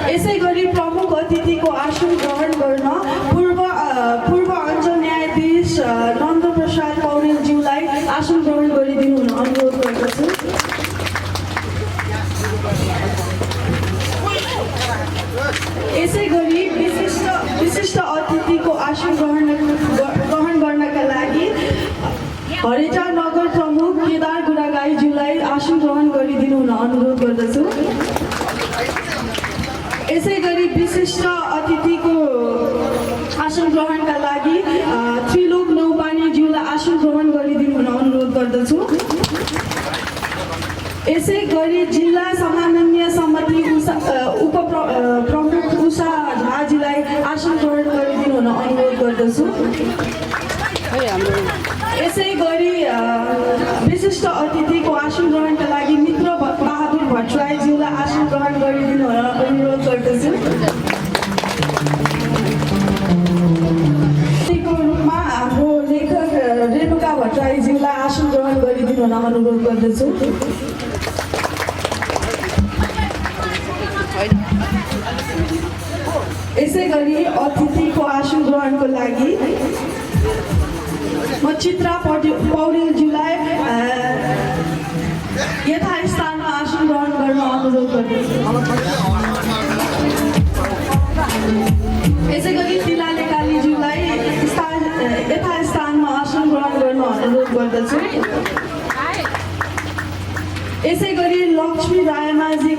यसै गरी प्रमुख अतिथिको आसन ग्रहण गर्न पूर्व अञ्चल न्यायाधीश नन्दप्रसाद पौडेलज्यूलाई आसन ग्रहण गरिदिनु हुन अनुरोध गर्दछु। यसै गरी विशिष्ट अतिथिको आसन ग्रहण गर्नका लागि हरिचा नगर प्रमुख केदार गुरागाईज्यूलाई आसन ग्रहण गरिदिनु हुन अनुरोध गर्दछु। यसै गरी विशिष्ट अतिथिको आसन ग्रहणका लागि त्रिलोक नौपानेज्यूलाई आसन ग्रहण गरिदिनु हुन अनुरोध गर्दछु। यसै गरी जिल्ला समन्वय समिति प्रमुख उषा झाजीलाई आसन ग्रहण गरिदिनु हुन अनुरोध गर्दछु। यसै गरी विशिष्ट अतिथिको आसन ग्रहणका लागि मित्र बहादुर भट्टराईज्यूलाई आसन ग्रहण गरिदिनु हुन अनुरोध गर्दछु। रूपमा हाम्रो लेखक रेणुका भट्टराईज्यूलाई आसन ग्रहण गरिदिनु हुन अनुरोध गर्दछु। यसै गरी अतिथिको आसन ग्रहणको लागि म चित्रा पौडेलज्यूलाई यथास्थानमा आसन ग्रहण गर्न अनुरोध गर्दछु। यसै गरी तिलाले कालीज्यूलाई यथास्थानमा आसन ग्रहण गर्न अनुरोध गर्दछु। यसै गरी लक्ष्मी रायमाझी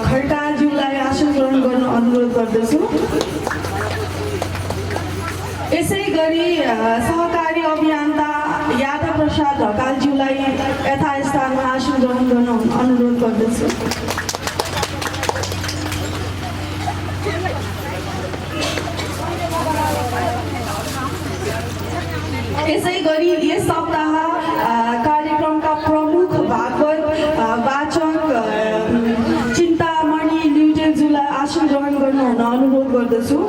खड्काज्यूलाई आसन ग्रहण गर्न अनुरोध गर्दछु। यसै गरी सहकारी अभियन्ता यादव प्रसाद ढकालज्यूलाई यथास्थानमा आसन ग्रहण गर्न अनुरोध गर्दछु। यसै गरी यस सप्ताह कार्यक्रमका प्रमुख भागवत वाचक चिन्तामणि ल्युजेज्यूलाई आसन ग्रहण गर्न हुन अनुरोध गर्दछु।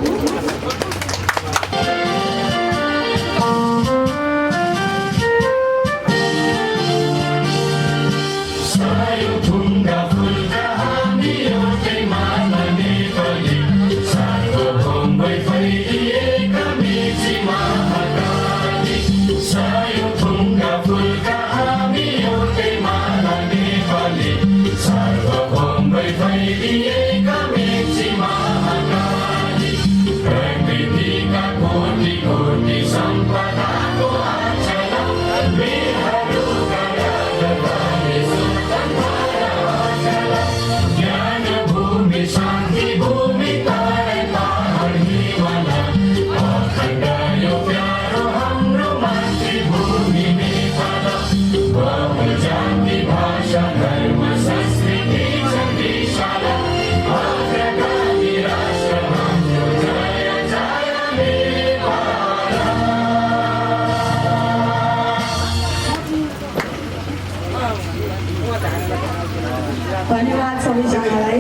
धन्यवाद सबैजनालाई।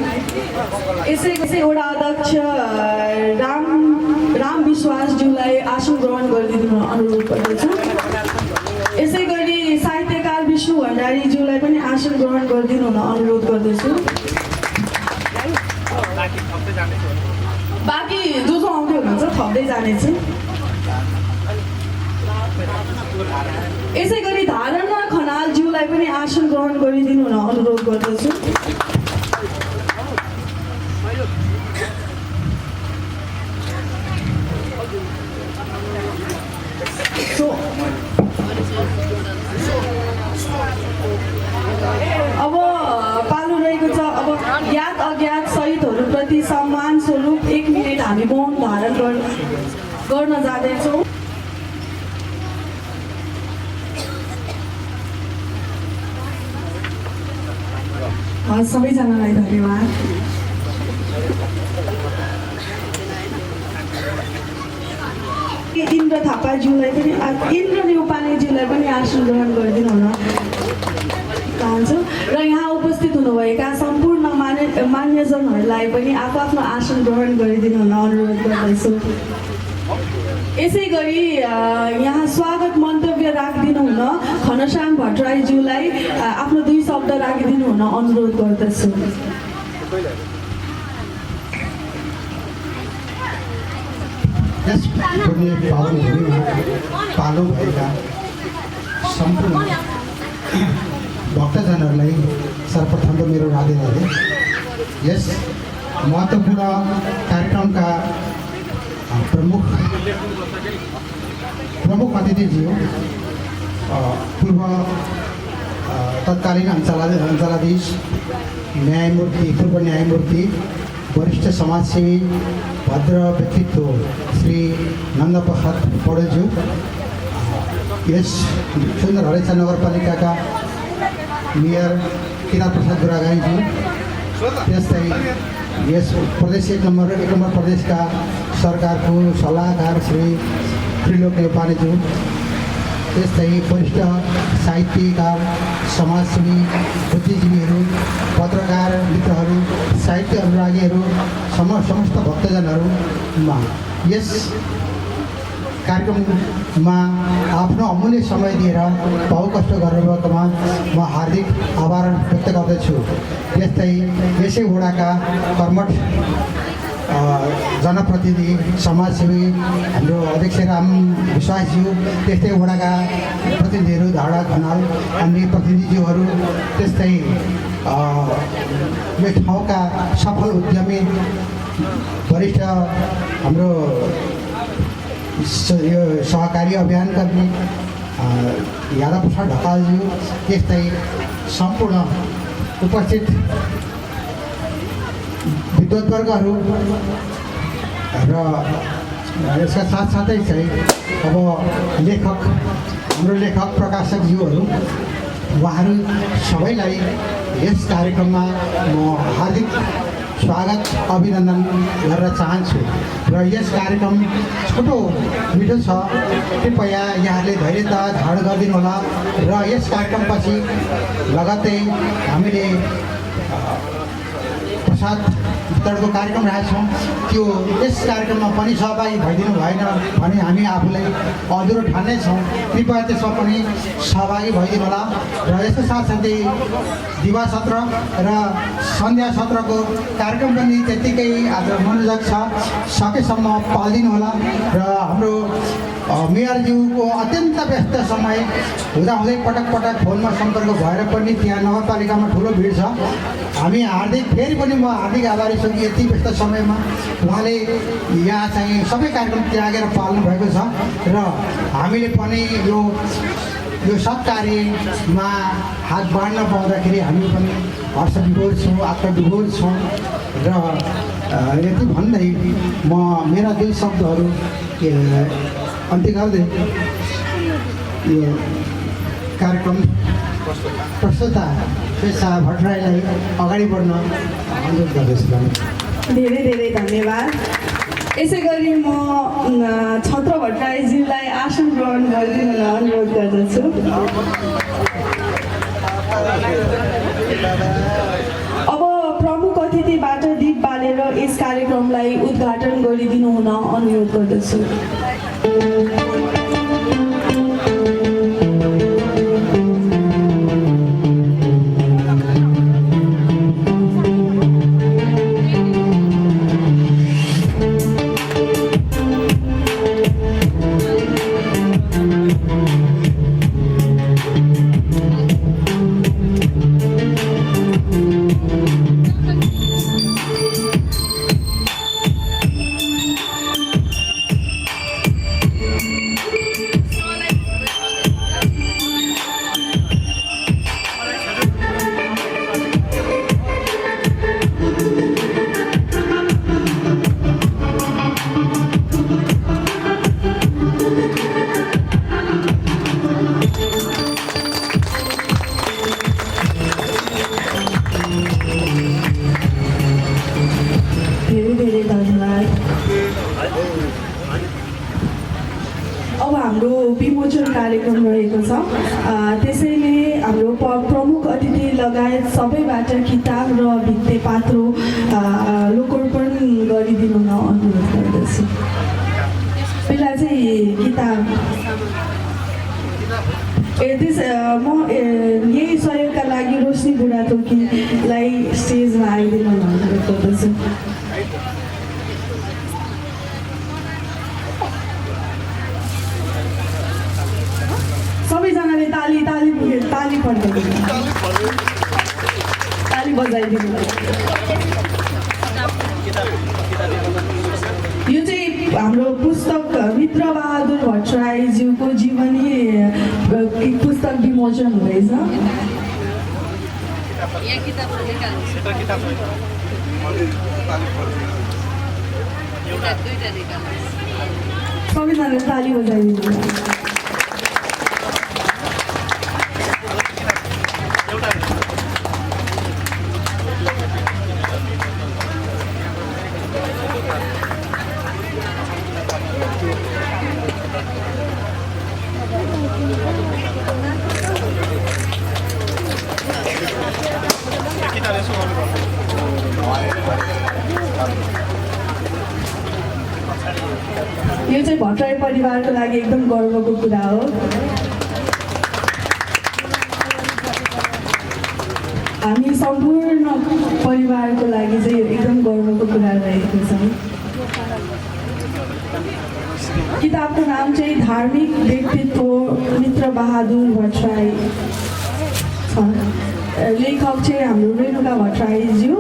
यसै वडा अध्यक्ष राम विश्वासज्यूलाई आसन ग्रहण गरिदिनु अनुरोध गर्दछु। यसै गरी साहित्यकार विष्णु भण्डारीज्यूलाई पनि आसन ग्रहण गरिदिनु हुन अनुरोध गर्दछु। बाँकी जो आउँदै हुनुहुन्छ थप्दै जानेछु। यसै गरी धारणा खनालज्यूलाई पनि आसन ग्रहण गरिदिनु हुन अनुरोध गर्दछु। अब पालो रहेको छ अब ज्ञात अज्ञात शहीदहरूप्रति सम्मान स्वरूप 1 मिनेट हामी मौन धारण गर्न जाँदैछौँ। सबैजनालाई धन्यवाद। इन्द्र थापाज्यूलाई पनि इन्द्र न्यौपानेज्यूलाई पनि आसन ग्रहण गरिदिनु हुन चाहन्छु र यहाँ उपस्थित हुनुभएका सम्पूर्ण मान्यजनहरूलाई पनि आफ्नो आसन ग्रहण गरिदिनु हुन अनुरोध गर्दछु। यसै गरी यहाँ स्वागत मन्तव्य राखिदिनु हुन घनश्याम भट्टराईज्यूलाई आफ्नो 2 शब्द राखिदिनु हुन अनुरोध गर्दछु। यस पुण्य पावन भूमिमा पालो भएका सम्पूर्ण भक्तजनहरूलाई सर्वप्रथम त मेरो राधे राधे। यस महत्त्वपूर्ण कार्यक्रमका प्रमुख अतिथिज्यू पूर्व तत्कालीन अञ्चलाधीश पूर्व न्यायमूर्ति वरिष्ठ समाजसेवी भद्र व्यक्तित्व श्री नन्दप्रसाद पौडेलज्यू, यस सुन्दर हरेसा नगरपालिकाका मेयर किरात प्रसाद गुरागाईज्यू, त्यस्तै यस प्रदेश एक नम्बर प्रदेशका सरकारको सल्लाहकार श्री त्रिलोक नेपालीज्यू, त्यस्तै वरिष्ठ साहित्यकार समाजसेवी बुद्धिजीवीहरू, पत्रकार मित्रहरू, साहित्य अनुरागीहरू, समस्त भक्तजनहरूमा यस कार्यक्रममा आफ्नो अमूल्य समय दिएर बहुकष्ट गर्नुभएकोमा म हार्दिक आभार व्यक्त गर्दछु। त्यस्तै यसै वडाका कर्मठ जनप्रतिनिधि समाजसेवी हाम्रो अध्यक्ष राम विश्वासज्यू, त्यस्तै वडाका प्रतिनिधिहरू धाडा खनाल अन्य प्रतिनिधिज्यूहरू, त्यस्तै यो ठाउँका सफल उद्यमी वरिष्ठ हाम्रो यो सहकारी अभियान कर्मी यादव प्रसाद ढकालज्यू, त्यस्तै सम्पूर्ण उपस्थित विद्वत्वर्गहरू र यसका साथसाथै चाहिँ अब हाम्रो लेखक प्रकाशकज्यूहरू, उहाँहरू सबैलाई यस कार्यक्रममा म हार्दिक स्वागत अभिनन्दन गर्न चाहन्छु। र यस कार्यक्रम छोटो मिठो छ, कृपया यहाँले धैर्यता धारण गरिदिनु होला। र यस कार्यक्रमपछि लगत्तै हामीले प्रसाद वितरणको कार्यक्रम राखेका छौँ। त्यो यस कार्यक्रममा पनि सहभागी भइदिनु भएन भने हामी आफूलाई अधुरो ठान्नेछौँ। कृपया त्यसमा पनि सहभागी भइदिनु होला। र यसको साथसाथै दिवा सत्र र सन्ध्या सत्रको कार्यक्रम पनि त्यत्तिकै आज मनोरञ्जक छ, सकेसम्म पालिदिनु होला। र हाम्रो मेयरज्यूको अत्यन्त व्यस्त समय हुँदाहुँदै पटक फोनमा सम्पर्क भएर पनि त्यहाँ नगरपालिकामा ठुलो भिड छ। हामी फेरि पनि म हार्दिक आभारी छु कि यति व्यस्त समयमा उहाँले यहाँ चाहिँ सबै कार्यक्रम त्यागेर पाल्नु भएको छ। र हामीले पनि यो सत्कार्यमा हात बाँड्न पाउँदाखेरि हामी पनि हर्षविभोर छौँ, आत्मविभोर छौँ। र यति भन्दै म मेरा दुई शब्दहरू अन्त्य गर्दै यो कार्यक्रम प्रस्तुता पेसा भट्टराईलाई अगाडि बढ्न अनुरोध गर्दछु। धेरै धेरै धन्यवाद। यसै गरी म छत्र भट्टराईज्यूलाई आसन ग्रहण गरिदिन अनुरोध गर्दछु। अब प्रमुख अतिथिबाट दीप बालेर यस कार्यक्रमलाई उद्घाटन गरिदिनु हुन अनुरोध गर्दछु। अब हाम्रो विमोचन कार्यक्रम रहेको छ। त्यसैले हाम्रो प्रमुख अतिथि लगायत सबैबाट किताब र भित्ते पात्रो लोकार्पण गरिदिनु हुन अनुरोध गर्दछु। पहिला चाहिँ किताब म यही सहयोगका लागि रोशनी बुढाथोकीलाई स्टेजमा आइदिनु हुन अनुरोध गर्दछु। ताली बजाइदिनु। यो चाहिँ हाम्रो पुस्तक मित्रबहादुर भट्टराईज्यूको जीवनी पुस्तक विमोचन हुँदैछ। सबैजनाले ताली बजाइदिनु। यो चाहिँ भट्टराई परिवारको लागि एकदम गर्वको कुरा हो। हामी सम्पूर्ण परिवारको लागि चाहिँ यो एकदम गर्वको कुरा रहेको छ। किताबको नाम चाहिँ धार्मिक व्यक्तित्व मित्रबहादुर भट्टराई छ। लेखक चाहिँ हाम्रो रेणुका भट्टराईज्यू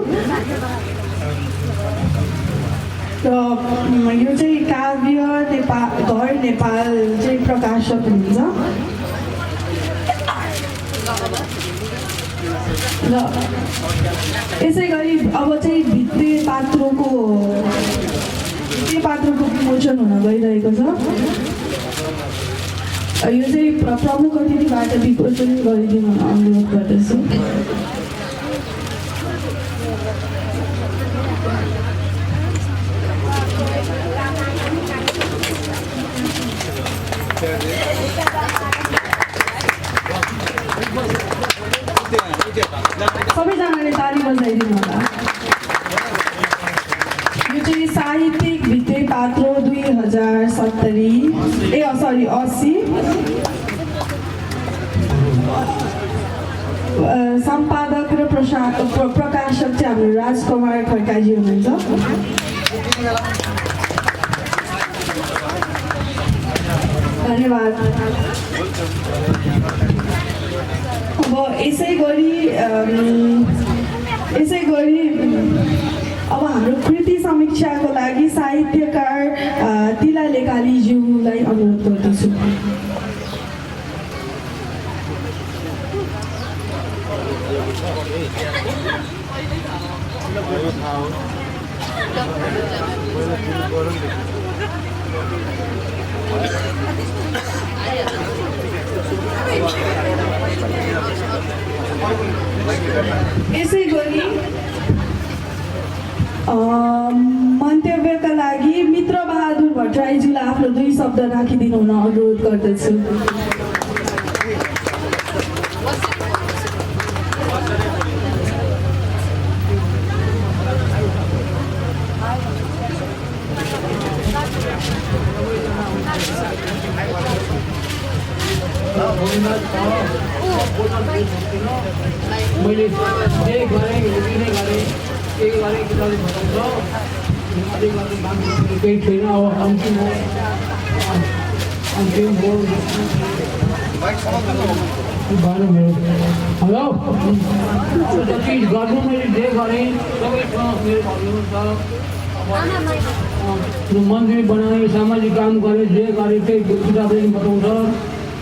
र यो चाहिँ काव्य नेपाल घर नेपाल चाहिँ प्रकाशक हुन्छ र यसै गरी अब चाहिँ भित्ते पात्रोको विमोचन हुन गइरहेको छ। यो चाहिँ प्रमुख अतिथिबाट विमोचन गरिदिनु अनुरोध गर्दछु। सबैजनाले ताली बजाइदिनु होला। यो चाहिँ साहित्यिक भित्ते पात्रो 2080 सम्पादक र प्रकाशक चाहिँ हाम्रो राजकुमार खड्काजी हुनुहुन्छ। धन्यवाद। अब यसै गरी अब हाम्रो कृति समीक्षाको लागि साहित्यकार तिला लेकालीज्यूलाई अनुरोध गर्दछु। यसै गरी मन्तव्यका लागि मित्रबहादुर भट्टराईज्यूलाई आफ्नो 2 शब्द राखिदिनु हुन अनुरोध गर्दछु। मैले जे गरेँ यति नै गरेँ, केही गरेँ किताबले बताउँछ केही छैन। अब अन्तिम बोल भएन मेरो। हेलो, जति गर्नु मैले जे गरेँ सबैसँग मेरो भन्नु छ। मन्दिर बनाएँ, सामाजिक काम गरेँ, जे गरेँ त्यही किताबले बताउँछ।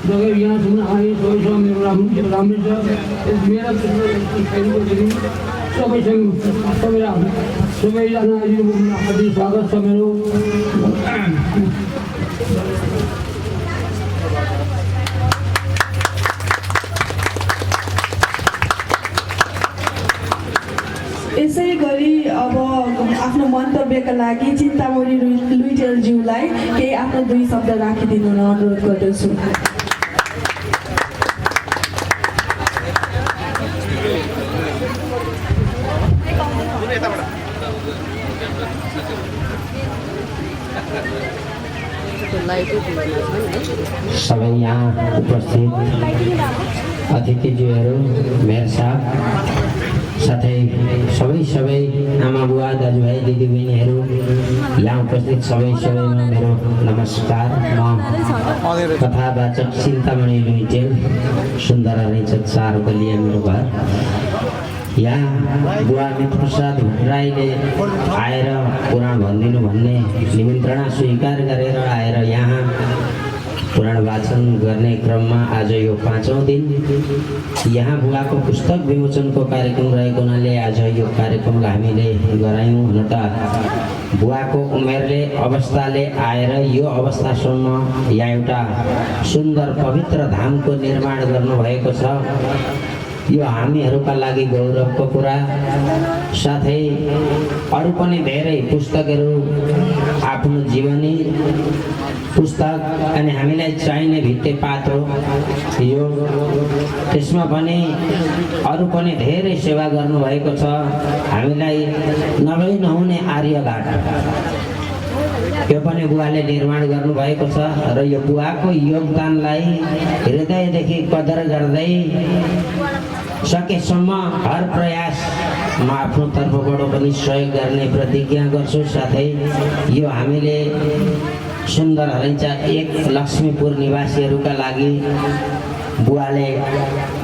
जगह यहाँसम्म आएँ, सबैसँग मेरो राम्रै छ। मेरा सबैजना हार्दिक स्वागत छ मेरो। यसै गरी अब आफ्नो मन्तव्यका लागि चिन्तामणि लुइटेलज्यूलाई केही आफ्नो 2 शब्द राखिदिनु हुन अनुरोध गर्दछु। सबै यहाँ उपस्थित अतिथिज्यूहरू, मेयर साहब, साथै सबै आमा बुवा दाजुभाइ दिदीबहिनीहरू, यहाँ उपस्थित सबैमा मेरो नमस्कार। म कथावाचक चिन्तामणि लुइटेल, सुन्दर रहेछ 4 गलिया मेरो घर। यहाँ बुवा मित्रप्रसाद भट्टराईले आएर पुराण भनिदिनु भन्ने निमन्त्रणा स्वीकार गरेर आएर यहाँ पुराण वाचन गर्ने क्रममा आज यो 5औं दिन यहाँ बुवाको पुस्तक विमोचनको कार्यक्रम रहेको हुनाले आज यो कार्यक्रमलाई हामीले गरायौँ। हुन त बुवाको उमेरले अवस्थाले आएर यो अवस्थासम्म यहाँ एउटा सुन्दर पवित्र धामको निर्माण गर्नुभएको छ। यो हामीहरूका लागि गौरवको कुरा। साथै अरू पनि धेरै पुस्तकहरू आफ्नो जीवनी पुस्तक अनि हामीलाई चाहिने भित्ते पातो यो त्यसमा पनि अरू पनि धेरै सेवा गर्नुभएको छ। हामीलाई नभई नहुने आर्यघाट यो पनि बुवाले निर्माण गर्नुभएको छ र यो बुवाको योगदानलाई हृदयदेखि कदर गर्दै सकेसम्म हर प्रयास म आफ्नो तर्फबाट पनि सहयोग गर्ने प्रतिज्ञा गर्छु। साथै यो हामीले सुन्दर हरैचा 1 लक्ष्मीपुर निवासीहरूका लागि बुवाले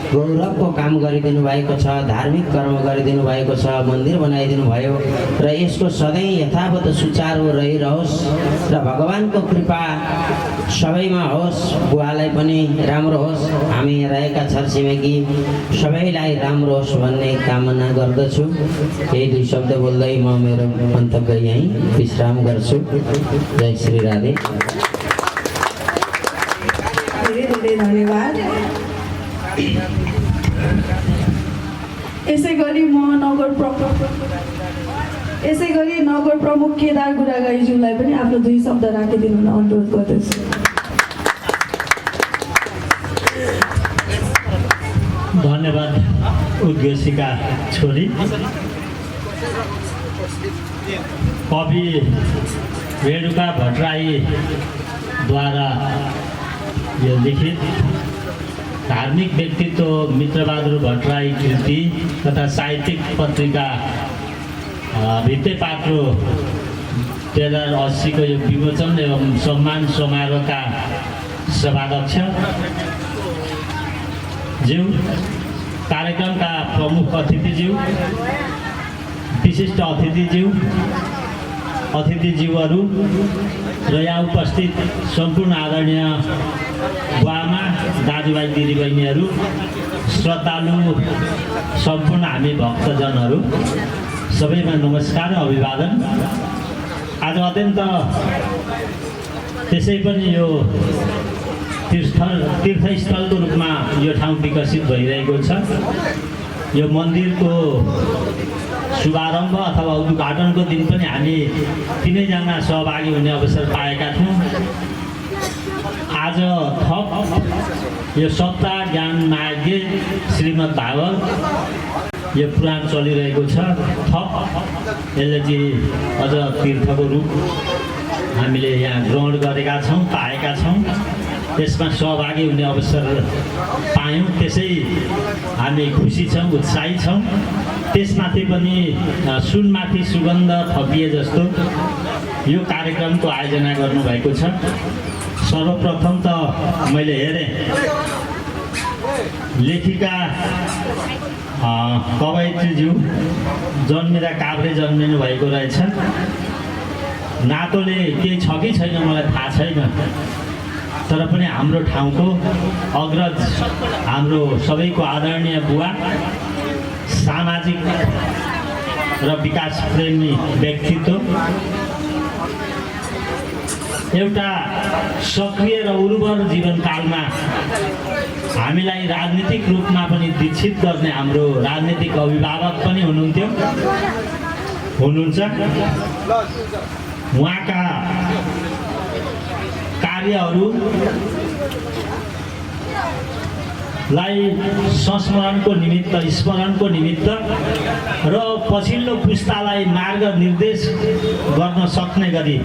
गौरवको काम गरिदिनु भएको छ, धार्मिक कर्म गरिदिनु भएको छ, मन्दिर बनाइदिनु भयो र यसको सधैँ यथावत सुचारू रहिरहोस् र भगवानको कृपा सबैमा होस्। बुवालाई पनि राम्रो होस्, हामी रहेका छरछिमेकी सबैलाई राम्रो होस् भन्ने कामना गर्दछु। यही 2 शब्द बोल्दै म मेरो मन्तव्य यहीँ विश्राम गर्छु। जय श्री राधे। धेरै धन्यवाद। यसै गरी नगर प्रमुख केदार गुरागाईज्यूलाई पनि आफ्नो 2 शब्द राखिदिनु हुन अनुरोध गर्दछु। धन्यवाद उद्घोषिका छोरी कवि रेणुका भट्टराईद्वारा यो लिखित धार्मिक व्यक्तित्व मित्रबहादुर भट्टराई कृति तथा साहित्यिक पत्रिका भित्ते पात्रो 2080 को यो विमोचन एवं सम्मान समारोहका सभाध्यक्ष ज्यू, कार्यक्रमका प्रमुख अतिथिज्यू, विशिष्ट अतिथिज्यूहरू र यहाँ उपस्थित सम्पूर्ण आदरणीय बुवामा दाजुभाइ दिदीबहिनीहरू, श्रद्धालु सम्पूर्ण हामी भक्तजनहरू सबैमा नमस्कार अभिवादन। आज अत्यन्त त्यसै पनि यो तीर्थस्थलको रूपमा यो ठाउँ विकसित भइरहेको छ। यो मन्दिरको शुभारम्भ अथवा उद्घाटनको दिन पनि हामी 3जना सहभागी हुने अवसर पाएका थियौँ। आज थप यो सप्ताह ज्ञान मार्गे श्रीमद् भागवत यो पुराण चलिरहेको छ। थप यसले चाहिँ अझ तीर्थको रूप हामीले यहाँ ग्रहण गरेका छौँ, पाएका छौँ। यसमा सहभागी हुने अवसर पायौँ, त्यसै हामी खुसी छौँ, उत्साही छौँ। त्यसमाथि पनि सुनमाथि सुगन्ध थपिए जस्तो यो कार्यक्रमको आयोजना गर्नुभएको छ। सर्वप्रथम त मैले हेरेँ लेखिका कवयत्रीज्यू जन्मिँदा काभ्रे जन्मिनु भएको रहेछ। नातोले केही छ कि छैन मलाई थाहा छैन, तर पनि हाम्रो ठाउँको अग्रज, हाम्रो सबैको आदरणीय बुवा, सामाजिक र विकास प्रेमी व्यक्तित्व, एउटा सक्रिय र उर्वर जीवनकालमा हामीलाई राजनीतिक रूपमा पनि दीक्षित गर्ने हाम्रो राजनीतिक अभिभावक पनि हुनुहुन्छ। उहाँका कार्यहरूलाई संस्मरणको निमित्त, स्मरणको निमित्त र पछिल्लो पुस्तालाई मार्गनिर्देश गर्न सक्ने गरी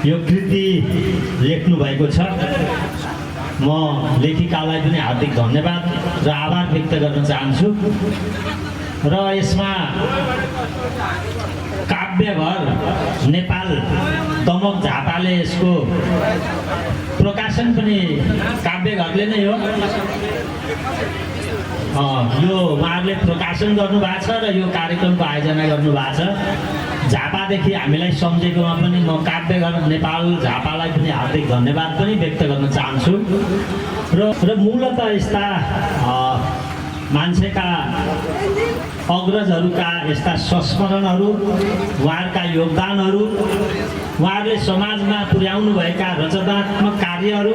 यो कृति लेख्नु भएको छ। म लेखिकालाई पनि हार्दिक धन्यवाद र आभार व्यक्त गर्न चाहन्छु। र यसमा काव्य काव्यघर नेपाल दमक झापाले यसको प्रकाशन पनि काव्यघरले नै हो। यो उहाँहरूले प्रकाशन गर्नुभएको छ र यो कार्यक्रमको आयोजना गर्नुभएको छ। झापादेखि हामीलाई सम्झेकोमा पनि म काव्यघर नेपाल झापालाई पनि हार्दिक धन्यवाद पनि व्यक्त गर्न चाहन्छु। र मूलत यस्ता मान्छेका अग्रजहरूका यस्ता संस्मरणहरू, उहाँहरूका योगदानहरू, उहाँहरूले समाजमा पुर्याउनुभएका रचनात्मक कार्यहरू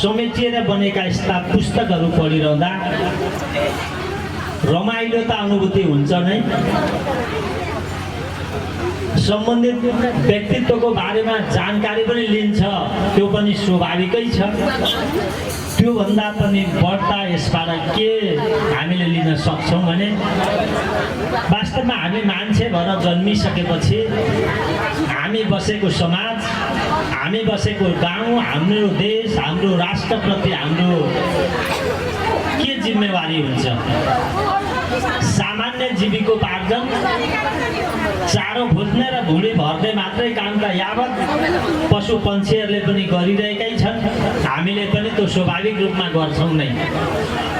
समेटिएर बनेका यस्ता पुस्तकहरू पढिरहँदा रमाइलो त अनुभूति हुन्छ नै, सम्बन्धित व्यक्तित्वको बारेमा जानकारी पनि लिन्छ, त्यो पनि स्वाभाविकै छ। त्योभन्दा पनि बढ्ता यसबाट के हामीले लिन सक्छौँ भने वास्तवमा हामी मान्छे भएर जन्मिसकेपछि हामी बसेको समाज, हामी बसेको गाउँ, हाम्रो देश, हाम्रो राष्ट्रप्रति हाम्रो के जिम्मेवारी हुन्छ। सामान्य जीविकोपार्जन, चारो खोज्ने र भुँडी भर्ने मात्रै काम त यावत पशु पन्छीहरूले पनि गरिरहेकै छन्, हामीले पनि त्यो स्वाभाविक रूपमा गर्छौँ नै।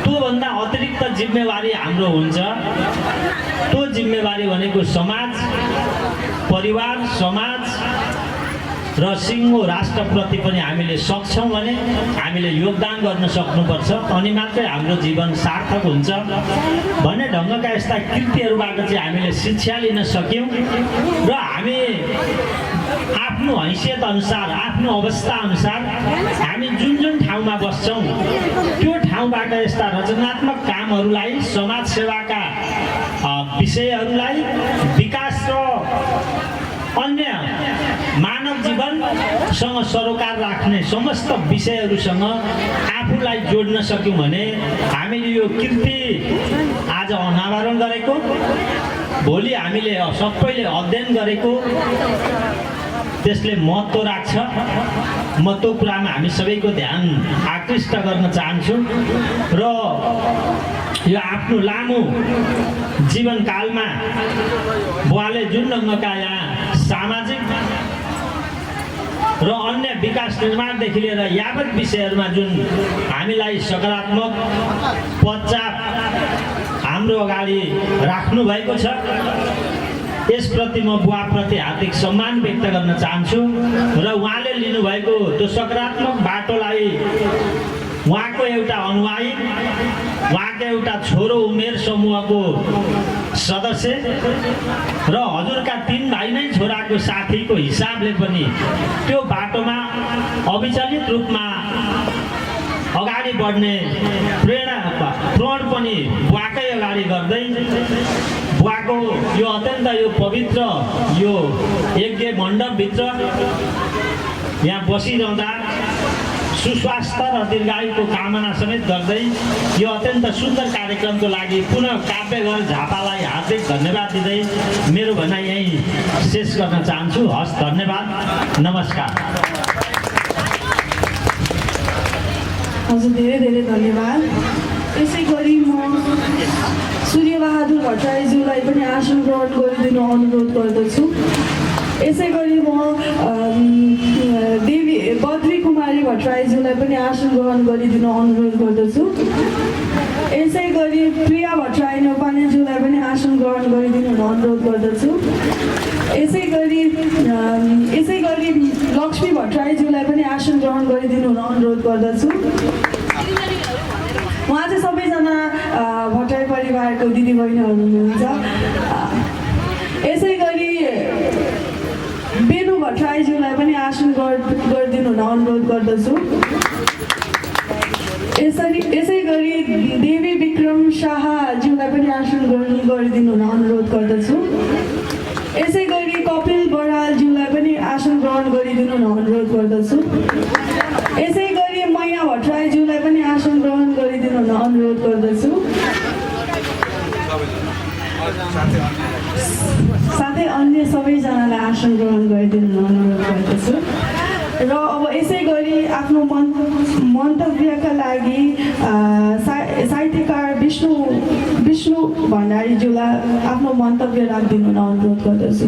त्योभन्दा अतिरिक्त जिम्मेवारी हाम्रो हुन्छ। त्यो जिम्मेवारी भनेको समाज, परिवार, समाज र सिङ्गो राष्ट्रप्रति पनि हामीले सक्छौँ भने हामीले योगदान गर्न सक्नुपर्छ, अनि मात्रै हाम्रो जीवन सार्थक हुन्छ भन्ने ढङ्गका यस्ता कृतिहरूबाट चाहिँ हामीले शिक्षा लिन सक्यौँ र हामी आफ्नो हैसियत अनुसार, आफ्नो अवस्था अनुसार हामी जुन जुन ठाउँमा बस्छौँ त्यो ठाउँबाट यस्ता रचनात्मक कामहरूलाई, समाज सेवाका विषयहरूलाई, विकास र अन्य मानव जीवनसँग सरोकार राख्ने समस्त विषयहरूसँग आफूलाई जोड्न सक्यौँ भने हामीले यो कृति आज अनावरण गरेको, भोलि हामीले सबैले अध्ययन गरेको त्यसले महत्त्व राख्छ। म त्यो कुरामा हामी सबैको ध्यान आकृष्ट गर्न चाहन्छु र यो आफ्नो लामो जीवनकालमा बुवाले जुन ढङ्गका यहाँ सामाजिक र अन्य विकास निर्माणदेखि लिएर यावत विषयहरूमा जुन हामीलाई सकारात्मक पदचाप हाम्रो अगाडि राख्नु भएको छ, यसप्रति म बुवाप्रति हार्दिक सम्मान व्यक्त गर्न चाहन्छु र उहाँले लिनुभएको त्यो सकारात्मक बाटोलाई उहाँको एउटा अनुयायी, उहाँको एउटा छोरो उमेर समूहको सदस्य र हजुरका 3 भाइ नै छोराको साथीको हिसाबले पनि त्यो बाटोमा अविचलित रूपमा अगाडि बढ्ने प्रण पनि बुवाकै अगाडि गर्दै बुवाको यो अत्यन्त यो पवित्र यो यज्ञ मण्डपभित्र यहाँ बसिरहँदा सुस्वास्थ्य र दीर्घायुको कामना समेत गर्दै यो अत्यन्त सुन्दर कार्यक्रमको लागि पुनः काव्यघर झापालाई हार्दिक धन्यवाद दिँदै मेरो भनाइ यहीँ शेष गर्न चाहन्छु। हस्, धन्यवाद, नमस्कार। हजुर, धेरै धेरै धन्यवाद। यसै गरी म सूर्यबहादुर भट्टराईज्यूलाई पनि आसन ग्रहण गरिदिनु अनुरोध गर्दछु। यसै गरी म देवी बद्री कुमारी भट्टराईज्यूलाई पनि आसन ग्रहण गरिदिनु अनुरोध गर्दछु। यसै गरी प्रिया भट्टराई नेपालीज्यूलाई पनि आसन ग्रहण गरिदिनु अनुरोध गर्दछु। यसै गरी लक्ष्मी भट्टराईज्यूलाई पनि आसन ग्रहण गरिदिनु अनुरोध गर्दछु। उहाँ चाहिँ सबैजना भट्टराई परिवारको दिदीबहिनीहरू हुनुहुन्छ। यसै गरी बेनु भट्टराईज्यूलाई पनि आसन गरिदिनु अनुरोध गर्दछु। यसै गरी देवी विक्रम शाहज्यूलाई पनि आसन ग्रहण गरिदिनु अनुरोध गर्दछु। यसै गरी कपिल बरालज्यूलाई पनि आसन ग्रहण गरिदिनु अनुरोध गर्दछु। यसै गरी मैया भट्टराईज्यूलाई पनि आसन ग्रहण गरिदिनु अनुरोध गर्दछु। साथै अन्य सबैजनालाई आसन ग्रहण गरिदिनु अनुरोध गर्दछु। र अब यसै गरी आफ्नो मन्तव्यका लागि साहित्य साहित्यकार विष्णु भण्डारीज्यूलाई आफ्नो मन्तव्य राखिदिनु हुन अनुरोध गर्दछु।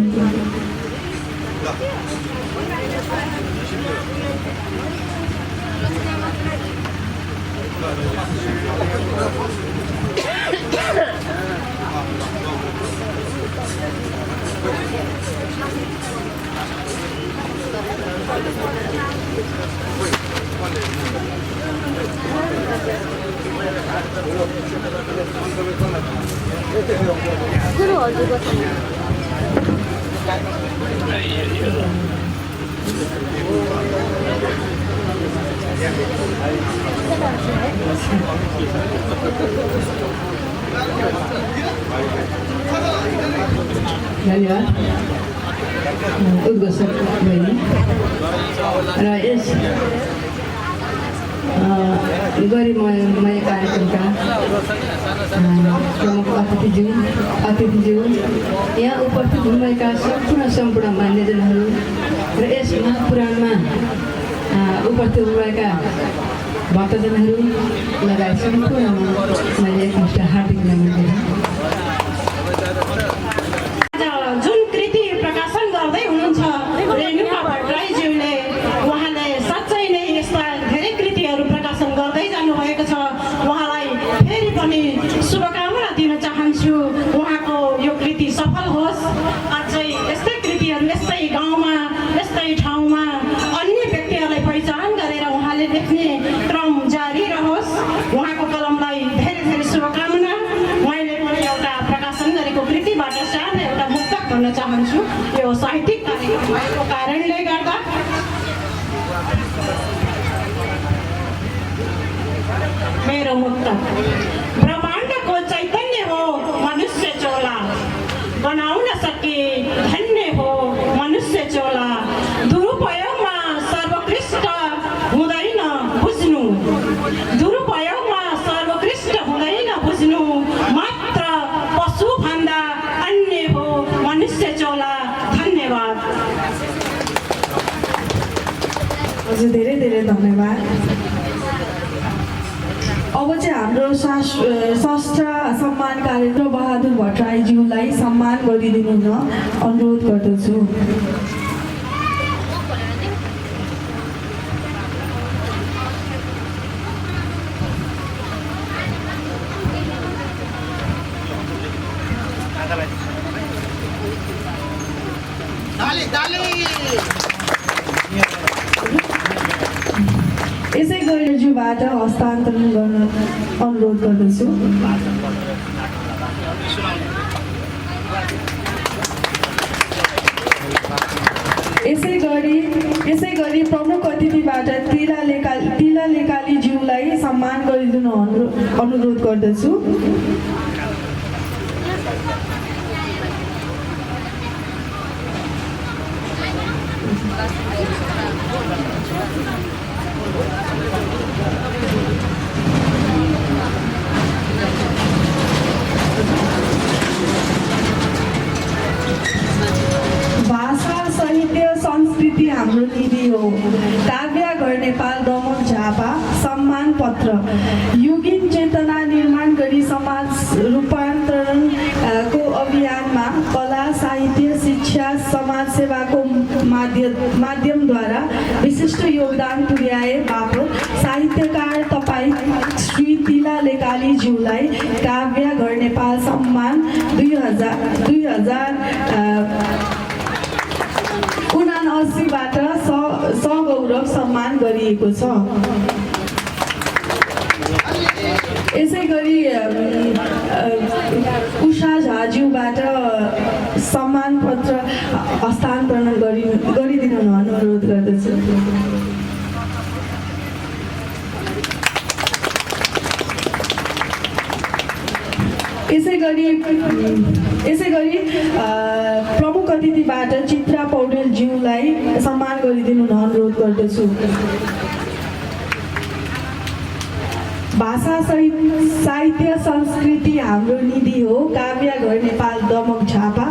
धन्यवाद उद्घोषक बहिनी र यस गरिमामय कार्यक्रमका प्रमुख अतिथिज्यू यहाँ उपस्थित हुनुभएका सम्पूर्ण मान्यजनहरू र यस महापुराणमा उपस्थित हुनुभएका भक्तजनहरू लगायत सम्पूर्णमा मैले एकमुष्ट हार्दिक नमन गर्छु। जुन कृति प्रकाशन गर्दै हुनुहुन्छ रेणुका भट्टराईज्यूले, उहाँले साँच्चै नै यस्ता धेरै कृतिहरू प्रकाशन गर्दै जानुभएको छ। उहाँलाई फेरि पनि शुभकामना दिन चाहन्छु। उहाँको यो कृति सफल होस्। अझै यस्तै कृतिहरू यस्तै गाउँमा यस्तै ठाउँमा अन्य व्यक्तिहरूलाई पहिचान गरेर उहाँले लेख्ने क्रम जारी रहोस्। उहाँको कलमलाई धेरै धेरै शुभकामना। मैले पनि एउटा प्रकाशन गरेको कृतिबाट सानो एउटा मुक्तक भन्न चाहन्छु। यो साहित्यिक कार्यक्रम भएको कारणले गर्दा मेरो मुक्तक। ब्रह्माण्डको चैतन्य हो मनुष्य चोला, बनाउन सके धन्य हो मनुष्य चोला। दुरुपयोगमा सर्वोत्कृष्ट हुँदैन बुझ्नु, दुरुपयोगमा सर्वोत्कृष्ट हुँदैन बुझ्नु। मात्र पशुभन्दा अन्य हो मनुष्य चोला। धन्यवाद। हजुर धेरै धेरै धन्यवाद। अब चाहिँ हाम्रो शास्त्र सम्मान कार्यक्रम बहादुर भट्टराईज्यूलाई सम्मान गरिदिनु हुन अनुरोध गर्दछु। यसै गरी ज्यूबाट हस्तान्तरण गर्न अनुरोध गर्दछु। यसै गरी प्रमुख अतिथिबाट तिला लेकाली ज्यूलाई सम्मान गरिदिनु अनुरोध गर्दछु। भाषा साहित्य संस्कृति हाम्रो निधि हो। काव्यघर नेपाल दमक झापा सम्मान पत्र। युगीन चेतना निर्माण गरी समाज रूपान्तरण को अभियानमा कला साहित्य शिक्षा समाज सेवाको माध्यमद्वारा विशिष्ट योगदान पुर्याए बापत साहित्यकार तपाईँ श्री तिला लेकालीज्यूलाई काव्यघर नेपाल सम्मान 2079बाट सगौरव सम्मान गरिएको छ। यसै गरी उषा झाज्यूबाट सम्मान पत्र हस्तान्तरण गरिदिनु अनुरोध गर्दछु। यसै गरी प्रमुख अतिथिबाट चित्रा पौडेलज्यूलाई सम्मान गरिदिनु अनुरोध गर्दछु। भाषा साहित्य संस्कृति हाम्रो निधि हो। काव्यघर नेपाल दमक झापा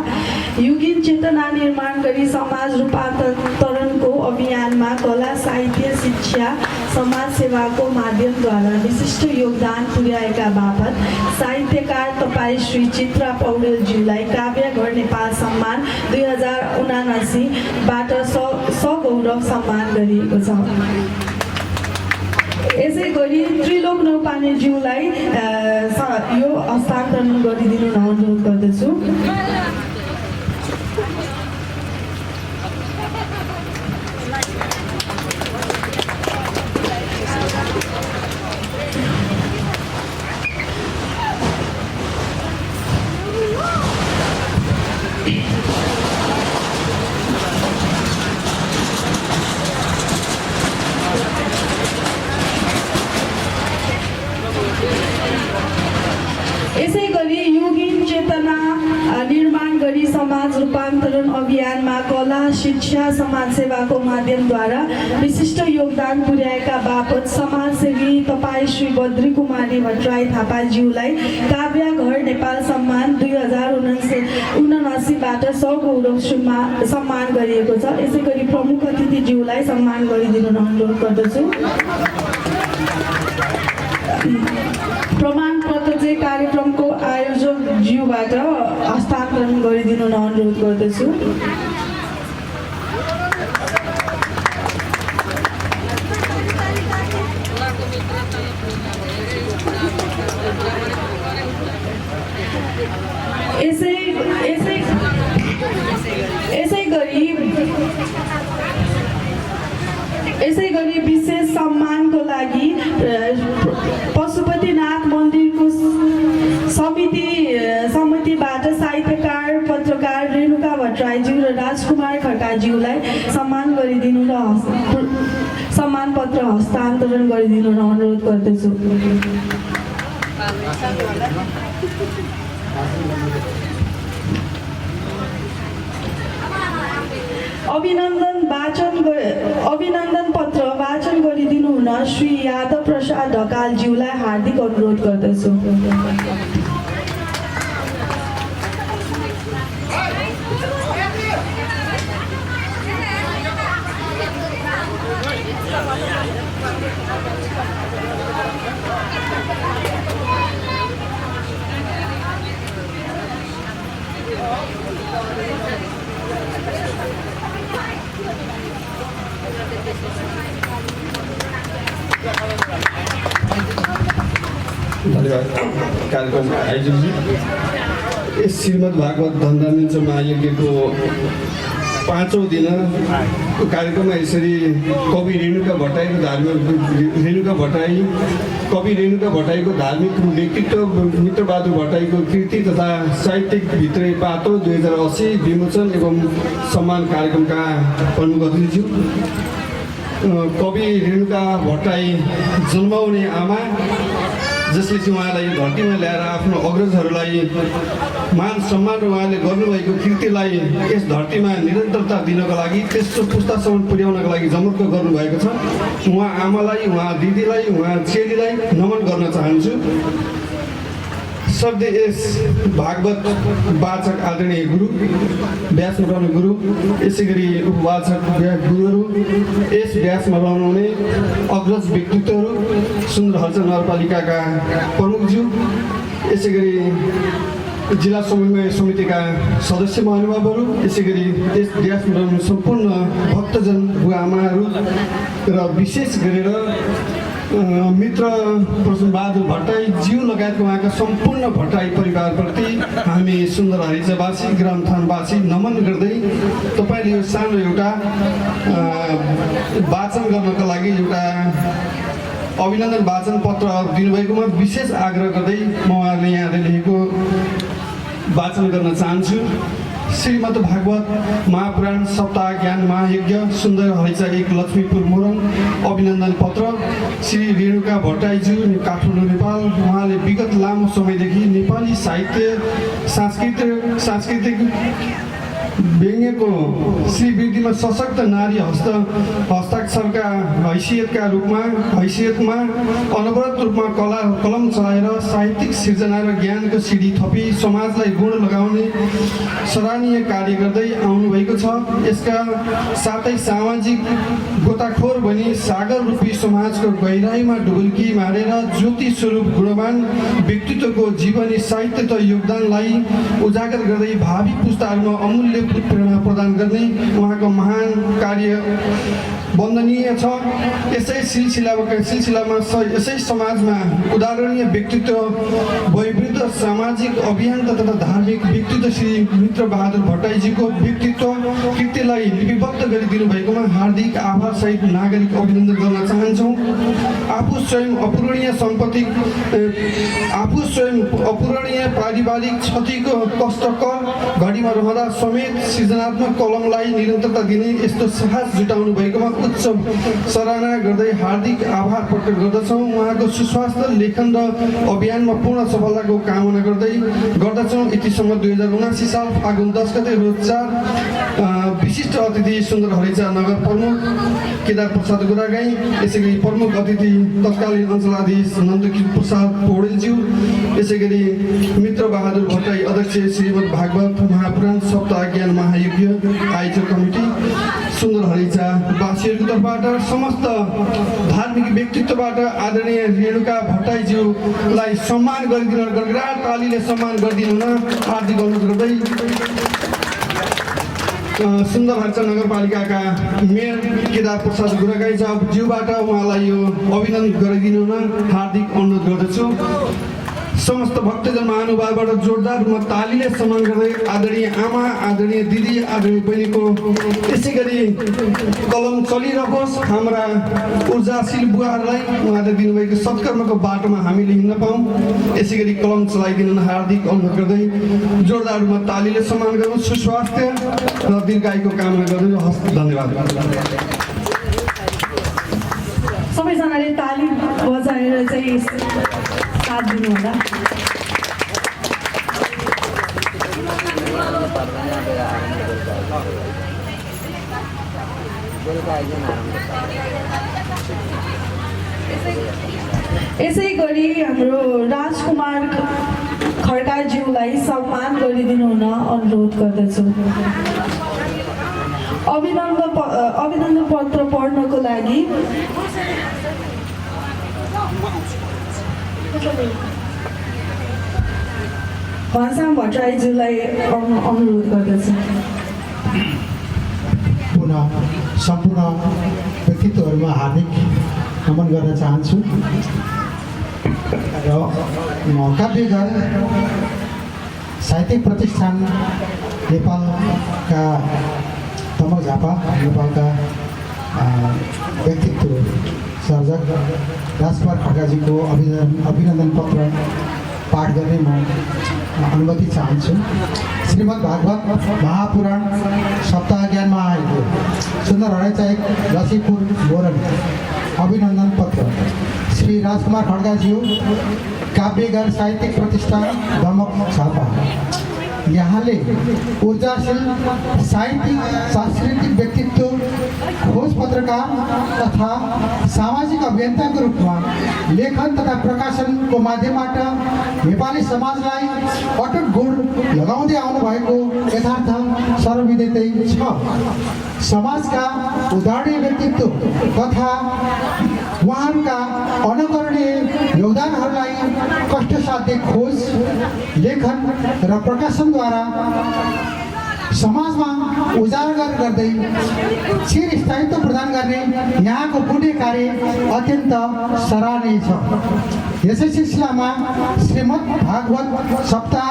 युगीन चेतना निर्माण गरी समाज रूपान्तरणको अभियानमा कला साहित्य शिक्षा शिक्षा समाजसेवाको माध्यमद्वारा विशिष्ट योगदान पुर्याएका बापत साहित्यकार तपाईँ श्री चित्रा पौडेलज्यूलाई काव्य घर नेपाल सम्मान 2079बाट सगौरव सम्मान गरिएको छ। यसै गरी त्रिलोक नौपानेज्यूलाई यो हस्तान्तरण गरिदिनु अनुरोध गर्दछु। यसै गरी योगिन चेतना निर्माण गरी समाज रूपान्तरण अभियानमा कला शिक्षा समाजसेवाको माध्यमद्वारा विशिष्ट योगदान पुर्याएका बापत समाजसेवी तपाईँ श्री बद्री कुमारी भट्टराई थापाज्यूलाई काव्य घर नेपाल सम्मान 2079बाट सगौरव सम्मान गरिएको छ। यसै गरी प्रमुख अतिथिज्यूलाई सम्मान गरिदिनु अनुरोध गर्दछु। प्रमाणपत्र चाहिँ कार्यक्रमको आयोजकज्यूबाट हस्तान्तरण गरिदिनु अनुरोध गर्दछु। यसै गरी विशेष सम्मानको लागि पशुपतिनाथ मन्दिरको समितिबाट साहित्यकार पत्रकार रेणुका भट्टराईज्यू र राजकुमार खड्काज्यूलाई सम्मान गरिदिनु र सम्मान पत्र हस्तान्तरण गरिदिनु अनुरोध गर्दछु। अभिनन्दन पत्र वाचन गरिदिनु हुन श्री यादव प्रसाद ढकालज्यूलाई हार्दिक अनुरोध गर्दछु। धन्यवाद कार्यक्रम आयोजकजी। यस श्रीमद् भागवत धन्दामिन्छ महायज्ञको 5औं दिन कार्यक्रममा यसरी कवि रेणुका भट्टराईको धार्मिक व्यक्तित्व मित्रबहादुर भट्टराईको कृति तथा साहित्यिक भित्रै पातो 2080 विमोचन एवं सम्मान कार्यक्रमका प्रमुख अतिथि कवि रेणुका भट्टराई जन्माउने आमा जसले चाहिँ उहाँलाई यो धरतीमा ल्याएर आफ्नो अग्रजहरूलाई मान सम्मान र उहाँले गर्नुभएको कृतिलाई यस धरतीमा निरन्तरता दिनको लागि तेस्रो पुस्तासम्म पुर्याउनको लागि जमर्को गर्नुभएको छ। उहाँ आमालाई, उहाँ दिदीलाई, उहाँ चेलीलाई नमन गर्न चाहन्छु। शब्द यस भागवत वाचक आदरणीय गुरु व्यासमा रहने गुरु, यसै गरी उपवाचक गुरुहरू, यस व्यासमा रहनुहुने अग्रज व्यक्तित्वहरू, सुन्दर हलचल नगरपालिकाका प्रमुखज्यू, यसै गरी जिल्ला समन्वय समितिका सदस्य महानुभावहरू, यसै गरी यस व्यासमा रहने सम्पूर्ण भक्तजन बुवा आमाहरू र विशेष गरेर मित्र प्रसन्नबहादुर भट्टराईज्यू लगायतको उहाँका सम्पूर्ण भट्टराई परिवारप्रति हामी सुन्दर हरिजावासी ग्रामथानवासी नमन गर्दै तपाईँले यो सानो एउटा वाचन गर्नको लागि एउटा अभिनन्दन वाचन पत्र दिनुभएकोमा विशेष आग्रह गर्दै म उहाँहरूले यहाँले लेखेको वाचन गर्न चाहन्छु। श्रीमद् भागवत महापुराण सप्ताह ज्ञान महायज्ञ सुन्दर हरिचा 1 लक्ष्मीपुर मोरङ अभिनन्दन पत्र श्री रेणुका भट्टराईज्यू काठमाडौँ नेपाल। उहाँले विगत लामो समयदेखि नेपाली साहित्य सांस्कृतिक व्यङ्ग्यको श्रीवृद्धिमा सशक्त नारी हस्ताक्षरका हैसियतमा अनवरत रूपमा कलम चलाएर साहित्यिक सिर्जना र ज्ञानको सिडी थपी समाजलाई गुण लगाउने सराहनीय कार्य गर्दै आउनुभएको छ। यसका साथै सामाजिक गोताखोर बनी सागर रूपी समाजको गहिराईमा डुबुल्की मारेर ज्योति स्वरूप गुणवान व्यक्तित्वको जीवनी साहित्य त योगदानलाई उजागर गर्दै भावी पुस्ताहरूमा अमूल्य प्रेरणा प्रदान गर्ने उहाँको महान कार्य वन्दनीय छ। यसै सिलसिलामा यसै समाजमा उदाहरणीय व्यक्तित्व वयोवृद्ध सामाजिक अभियन्ता तथा धार्मिक व्यक्तित्व श्री मित्र बहादुर भट्टराईजीको व्यक्तित्व कृत्यलाई लिपिबद्ध गरिदिनु भएकोमा हार्दिक आभारसहित नागरिक अभिनन्दन गर्न चाहन्छौँ। आफू स्वयं अपूरणीय पारिवारिक क्षतिको कष्टकर घडीमा रहँदा समेत सृजनात्मक कलमलाई निरन्तरता दिने यस्तो साहस जुटाउनु भएकोमा उच्च सराहना गर्दै हार्दिक आभार प्रकट गर्दछौँ। उहाँको सुस्वास्थ्य लेखन र अभियानमा पूर्ण सफलताको कामना गर्दछौँ। यतिसम्म 2079 साल फागुन 10 गते रोज 4 विशिष्ट अतिथि सुन्दर हरिचा नगर प्रमुख केदार प्रसाद गुरागाई, यसै गरी प्रमुख अतिथि तत्कालीन अञ्चलाधीश नन्दकिशोर प्रसाद पौडेलज्यू, यसै गरी मित्र बहादुर भट्टराई अध्यक्ष श्रीमद् भागवत महापुराण सप्ताह ज्ञान महायज्ञ आयोजक कमिटी सुन्दर हरिचा वासीहरूको तर्फबाट समस्त धार्मिक व्यक्तित्वबाट आदरणीय रेणुका भट्टराईज्यूलाई सम्मान गरिदिनु, गडगडाट तालीले सम्मान गरिदिनु हुन हार्दिक अनुरोध गर्दै सुन्दर हरिचा नगरपालिकाका मेयर केदार प्रसाद गुरागाईज्यूबाट उहाँलाई यो अभिनन्दन गरिदिनु हुन हार्दिक अनुरोध गर्दछु। समस्त भक्तजन महानुभावबाट जोरदार रूपमा तालीले सम्मान गर्दै आदरणीय आमा, आदरणीय दिदी, आदरणीय बहिनीको यसै गरी कलम चलिरहोस्। हाम्रा ऊर्जाशील बुवाहरूलाई उहाँले दिनुभएको सत्कर्मको बाटोमा हामीले हिँड्न पाऊँ, यसै गरी कलम चलाइदिनु हार्दिक अनुरोध गर्दै जोरदार रूपमा तालीले सम्मान गर्नु, सुस्वास्थ्य र दीर्घायुको कामना गर्दै हस्। धन्यवाद। सबैजनाले ताली बजाएर चाहिँ साथ दिनु होला। यसै गरी हाम्रो राजकुमार खड्काज्यूलाई सम्मान गरिदिनु हुन अनुरोध गर्दछु। अभिनन्दन पत्र पढ्नको लागि घनश्याम भट्टराईज्यूलाई अनुरोध गर्दछु। पुनः सम्पूर्ण व्यक्तित्वहरूमा हार्दिक नमन गर्न चाहन्छु र काव्यघर साहित्यिक प्रतिष्ठान नेपालका तमक झापा नेपालका व्यक्तित्व सर्जक राजकुमार खड्काजीको अभिनन्दन पत्र पाठ गर्ने म अनुमति चाहन्छु। श्रीमद् भागवत महापुराण सप्ताह ज्ञान महायज्ञ सुन्दर हरिचा लसीपुर बोरन अभिनन्दन पत्र श्री राजकुमार खड्काज्यू काव्यघर साहित्यिक प्रतिष्ठान दमक झापा। यहाँले ऊर्जाशील साहित्यिक सांस्कृतिक व्यक्तित्व खोज पत्रकार तथा सामाजिक अभियन्ताको रूपमा लेखन तथा प्रकाशनको माध्यमबाट नेपाली समाजलाई अटुट गुण लगाउँदै आउनुभएको यथार्थ सर्वविदितै छ। समाजका उदाहरणीय व्यक्तित्व तथा उहाँहरूका अनुकरणीय योगदानहरूलाई कष्टसाध्य खोज लेखन र प्रकाशनद्वारा समाजमा उजागर गर्दै चिरस्थायित्व प्रदान गर्ने यहाँको पुण्य कार्य अत्यन्त सराहनीय छ। यसै सिलसिलामा श्रीमद् भागवत सप्ताह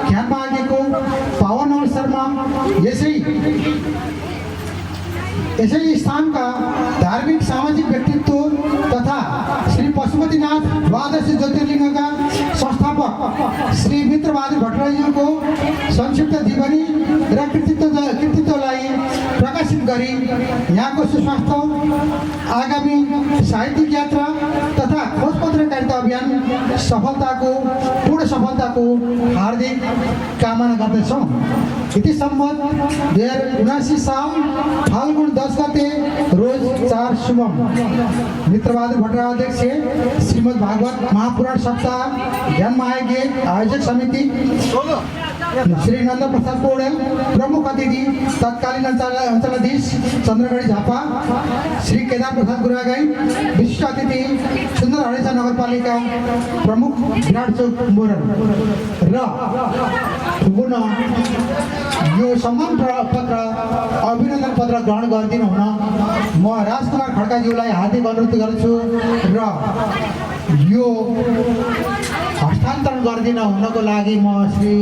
ज्ञान महायज्ञको पावन अवसरमा यसै स्थानका धार्मिक सामाजिक व्यक्तित्व तथा श्री पशुपतिनाथ द्वादश ज्योतिर्लिङ्गका संस्थापक श्री मित्र बहादुर भट्टराईज्यूको संक्षिप्त जीवनी र कृतित्वलाई प्रकाशित गरी यहाँको सुस्वास्थ्य, आगामी साहित्यिक यात्रा तथा खोज पत्रकारिता अभियान पूर्ण सफलताको हार्दिक कामना गर्दछौँ। इति सम्मत 2079 साल फाल्गुन 10 गते रोज 4 शुभम मित्रबहादुर भट्टराई अध्यक्ष श्रीमद् भागवत महापुराण सप्ताह ज्ञानमा आयोजक समिति श्री नन्द प्रसाद पौडेल प्रमुख अतिथि तत्कालीन अञ्चलाधीश चन्द्रगढी झापा श्री केदार प्रसाद गुरागाई विशिष्ट अतिथि सुन्दर हरेसा नगरपालिका प्रमुख विराट चौक मोरन र पुनः यो सम्मान पत्र अभिनन्दन पत्र ग्रहण गरिदिनु हुन म राजकुमार खड्काज्यूलाई हार्दिक अनुरोध गर्छु र यो हस्तान्तरण गरिदिन हुनको लागि म श्री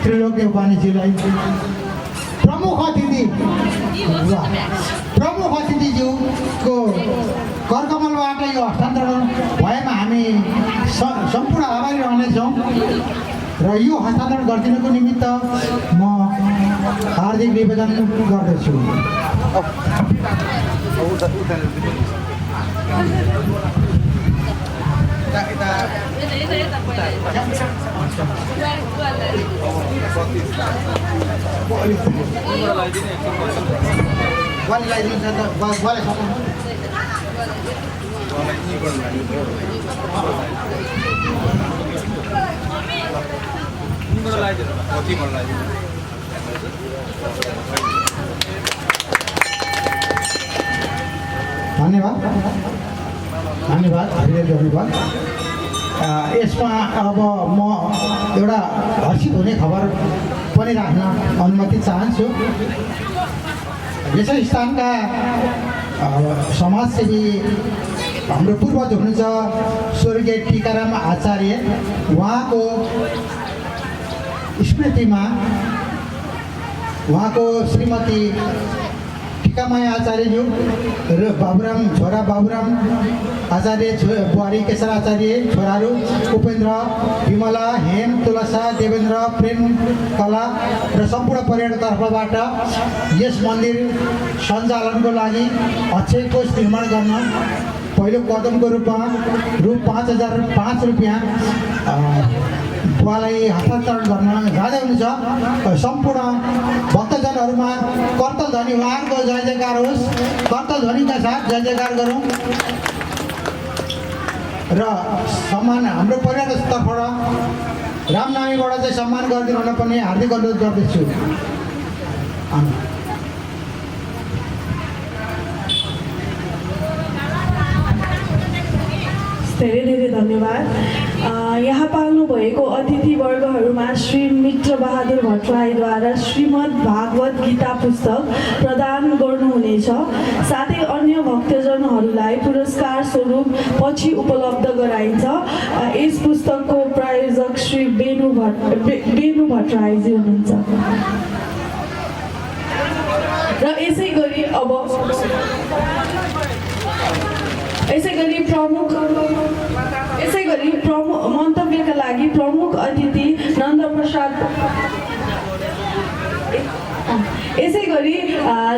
त्रिलोक उपानीज्यूलाई प्रमुख अतिथिज्यूको करकमलबाट यो हस्तान्तरण भएमा हामी सम्पूर्ण आभारी रहनेछौँ र यो हस्तान्तरण गरिदिनुको निमित्त म हार्दिक निवेदन गर्दछु। धन्यवाद धेरै धन्यवाद। यसमा अब म एउटा हर्षित हुने खबर पनि राख्न अनुमति चाहन्छु। यसै स्थानका समाजसेवी हाम्रो पूर्वज हुनुहुन्छ स्वर्गीय टिकाराम आचार्य, उहाँको स्मृतिमा उहाँको श्रीमती टिकामाया आचार्यज्यू र छोरा बाबुराम आचार्य, बुहारी केशर आचार्य, छोराहरू उपेन्द्र, विमला, हेम, तुलसा, देवेन्द्र, प्रेम, कला र सम्पूर्ण परिवारको तर्फबाट यस मन्दिर सञ्चालनको लागि अक्षय कोष निर्माण गर्न पहिलो कदमको रूपमा रु 5,005 रुपियाँ उहाँलाई हस्तान्तरण गर्न जाँदै हुनुहुन्छ। सम्पूर्ण भक्तजनहरूमा कर्तल ध्वनि उहाँहरूको जय जयकार होस्। कर्तल ध्वनिका साथ जय जयकार गरौँ र सम्मान हाम्रो परिवारको तर्फबाट रामनामीबाट चाहिँ सम्मान गरिदिनु हुन पनि हार्दिक अनुरोध गर्दछु। धेरै धेरै धन्यवाद। यहाँ पाल्नुभएको अतिथिवर्गहरूमा श्री मित्रबहादुर भट्टराईद्वारा श्रीमद् भागवत गीता पुस्तक प्रदान गर्नुहुनेछ। साथै अन्य भक्तजनहरूलाई पुरस्कार स्वरूप पछि उपलब्ध गराइन्छ। यस पुस्तकको प्रायोजक श्री बेनु भट्टराईजी हुनुहुन्छ। र यसै गरी मन्तव्यका लागि प्रमुख अतिथि नन्द प्रसाद, यसै गरी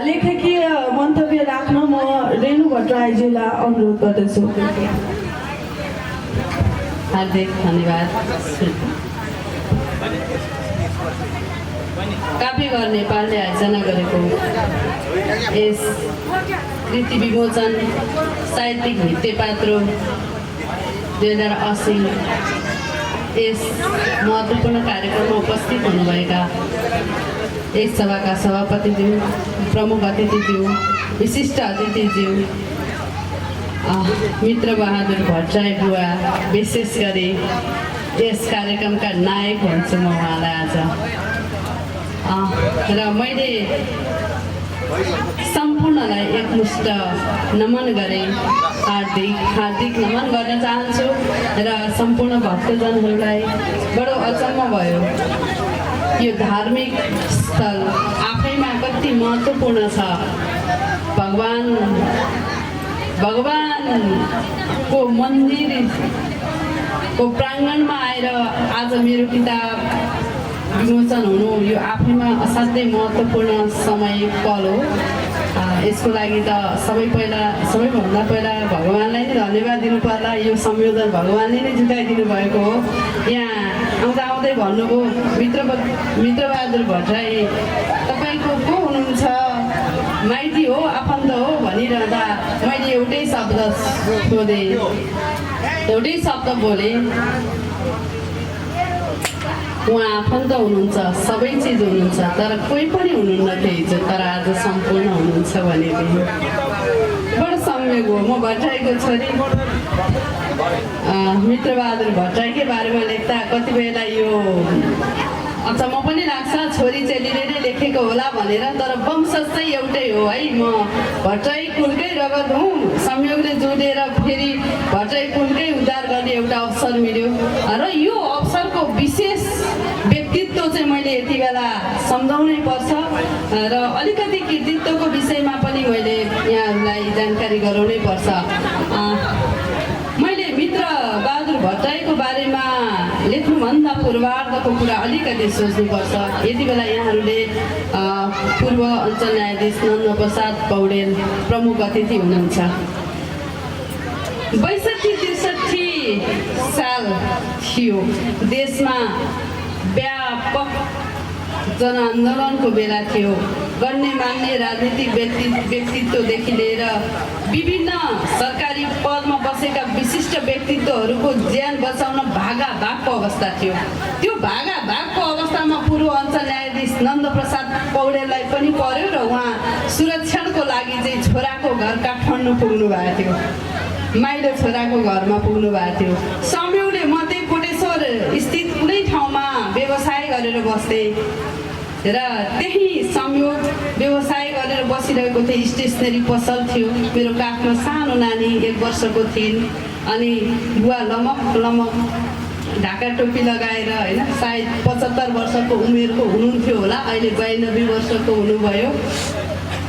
लेखकीय मन्तव्य राख्न म रेणु भट्टराईजीलाई अनुरोध गर्दछु। हार्दिक धन्यवाद। काव्यघर नेपालले आयोजना गरेको यस कृति विमोचन साहित्यिक भित्तेपात्रो 2080 यस महत्त्वपूर्ण कार्यक्रममा उपस्थित हुनुभएका यस सभाका सभापतिज्यू, प्रमुख अतिथिज्यू, विशिष्ट अतिथिज्यू, मित्रबहादुर भट्टराई बुवा, विशेष गरी यस कार्यक्रमका नायक हुन्छु म उहाँलाई आज। र मैले सम्पूर्णलाई एकमुष्ट नमन गरेँ, हार्दिक नमन गर्न चाहन्छु। र सम्पूर्ण भक्तजनहरूलाई बडो अचम्म भयो, यो धार्मिक स्थल आफैमा कति महत्त्वपूर्ण छ। भगवानको मन्दिरको प्राङ्गणमा आएर आज मेरो किताब विमोचन हुनु यो आफैमा असाध्यै महत्त्वपूर्ण समय पल हो। यसको लागि त सबैभन्दा पहिला भगवान्लाई नै धन्यवाद दिनु पर्ला। यो संयोजन भगवान्ले नै जुटाइदिनु भएको हो। यहाँ आउँदै भन्नुभयो मित्रबहादुर भट्टराई तपाईँको को हुनुहुन्छ, माइती हो आफन्त हो भनिरहँदा मैले एउटै शब्द सोधेँ, एउटै शब्द बोलेँ, उहाँ आफन्त हुनुहुन्छ, सबै चिज हुनुहुन्छ, तर कोही पनि हुनुहुन्न थियो हिजो, तर आज सम्पूर्ण हुनुहुन्छ भने बडो संयोग हो। म भट्टराईको छोरी मित्रबहादुर भट्टराईकै बारेमा लेख्दा कति बेला यो अचम्म पनि लाग्छ, छोरी चेलीले नै लेखेको होला भनेर, तर वंशज चाहिँ एउटै हो है। म भट्टराई कुलकै रगत हुँ। संयोगले जोडेर फेरि भट्टराई कुलकै उद्धार गर्ने एउटा अवसर मिल्यो र यो अवसरको विशेष व्यक्तित्व चाहिँ मैले यति बेला सम्झाउनै पर्छ र अलिकति कृतित्वको विषयमा पनि मैले यहाँहरूलाई जानकारी गराउनै पर्छ। मैले मित्रबहादुर भट्टराईको बारेमा लेख्नुभन्दा पूर्वार्धको कुरा अलिकति सोच्नुपर्छ। यति बेला यहाँहरूले पूर्व अञ्चल न्यायाधीश नन्दप्रसाद पौडेल प्रमुख अतिथि हुनुहुन्छ। 62-63 साल थियो, देशमा व्यापक जनआन्दोलनको बेला थियो। गण्य मान्ने राजनीतिक व्यक्तित्वदेखि लिएर विभिन्न सरकारी पदमा बसेका विशिष्ट व्यक्तित्वहरूको ज्यान बचाउन भागाभागको अवस्था थियो। त्यो भागाभागको अवस्थामा पूर्व अञ्चल न्यायाधीश नन्दप्रसाद पौडेललाई पनि पर्यो र उहाँ सुरक्षणको लागि चाहिँ छोराको घर काठमाडौँ पुग्नु भएको थियो, माइलो छोराको घरमा पुग्नु भएको थियो। संयोगले म त्यही कोटेश्वर स्थित कुनै ठाउँमा व्यवसाय गरेर बस्थेँ र त्यही संयोग व्यवसाय गरेर बसिरहेको थिएँ। स्टेसनरी पसल थियो, मेरो काखमा सानो नानी 1 वर्षको थिइन् अनि बुवा लमक ढाका टोपी लगाएर होइन, सायद 75 वर्षको उमेरको हुनुहुन्थ्यो होला, अहिले 92 वर्षको हुनुभयो।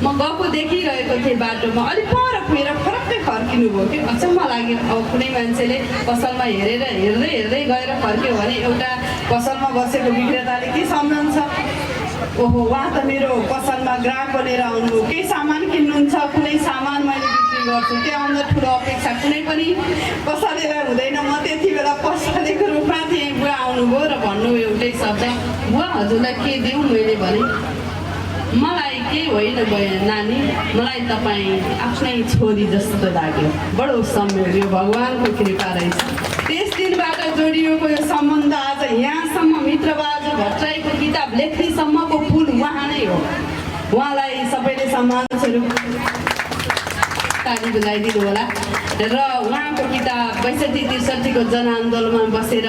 म गएको देखिरहेको थिएँ बाटोमा, अलिक पर पुगेर फरक्कै फर्किनु भयो कि अचम्म लाग्यो। अब कुनै मान्छेले पसलमा हेर्दै गएर फर्क्यो भने एउटा पसलमा बसेको विक्रेताले के सम्झन्छ, ओहो उहाँ त मेरो पसलमा ग्राहक बनेर आउनुभयो, केही सामान किन्नुहुन्छ, कुनै सामान मैले बिक्री गर्छु, त्योभन्दा ठुलो अपेक्षा कुनै पनि पसलेलाई हुँदैन। म त्यति बेला पसलेको रूपमा थिएँ, बुवा आउनुभयो र भन्नु एउटै शब्द, बुवा हजुरलाई के दिउँ? मैले भने मलाई केही होइन नानी, मलाई तपाईँ आफ्नै छोरी जस्तो लाग्यो। बडो संयोग, यो भगवान्को कृपा रहेछ। त्यस दिनबाट जोडिएको यो सम्बन्ध आज यहाँसम्म मित्रबहादुर भट्टराईको किताब लेख्नेसम्मको पुल उहाँ नै हो। उहाँलाई सबैले सम्मान स्वरूप ताली बजाइदिनु होला। र उहाँको किताब 62-63 को जनआन्दोलनमा बसेर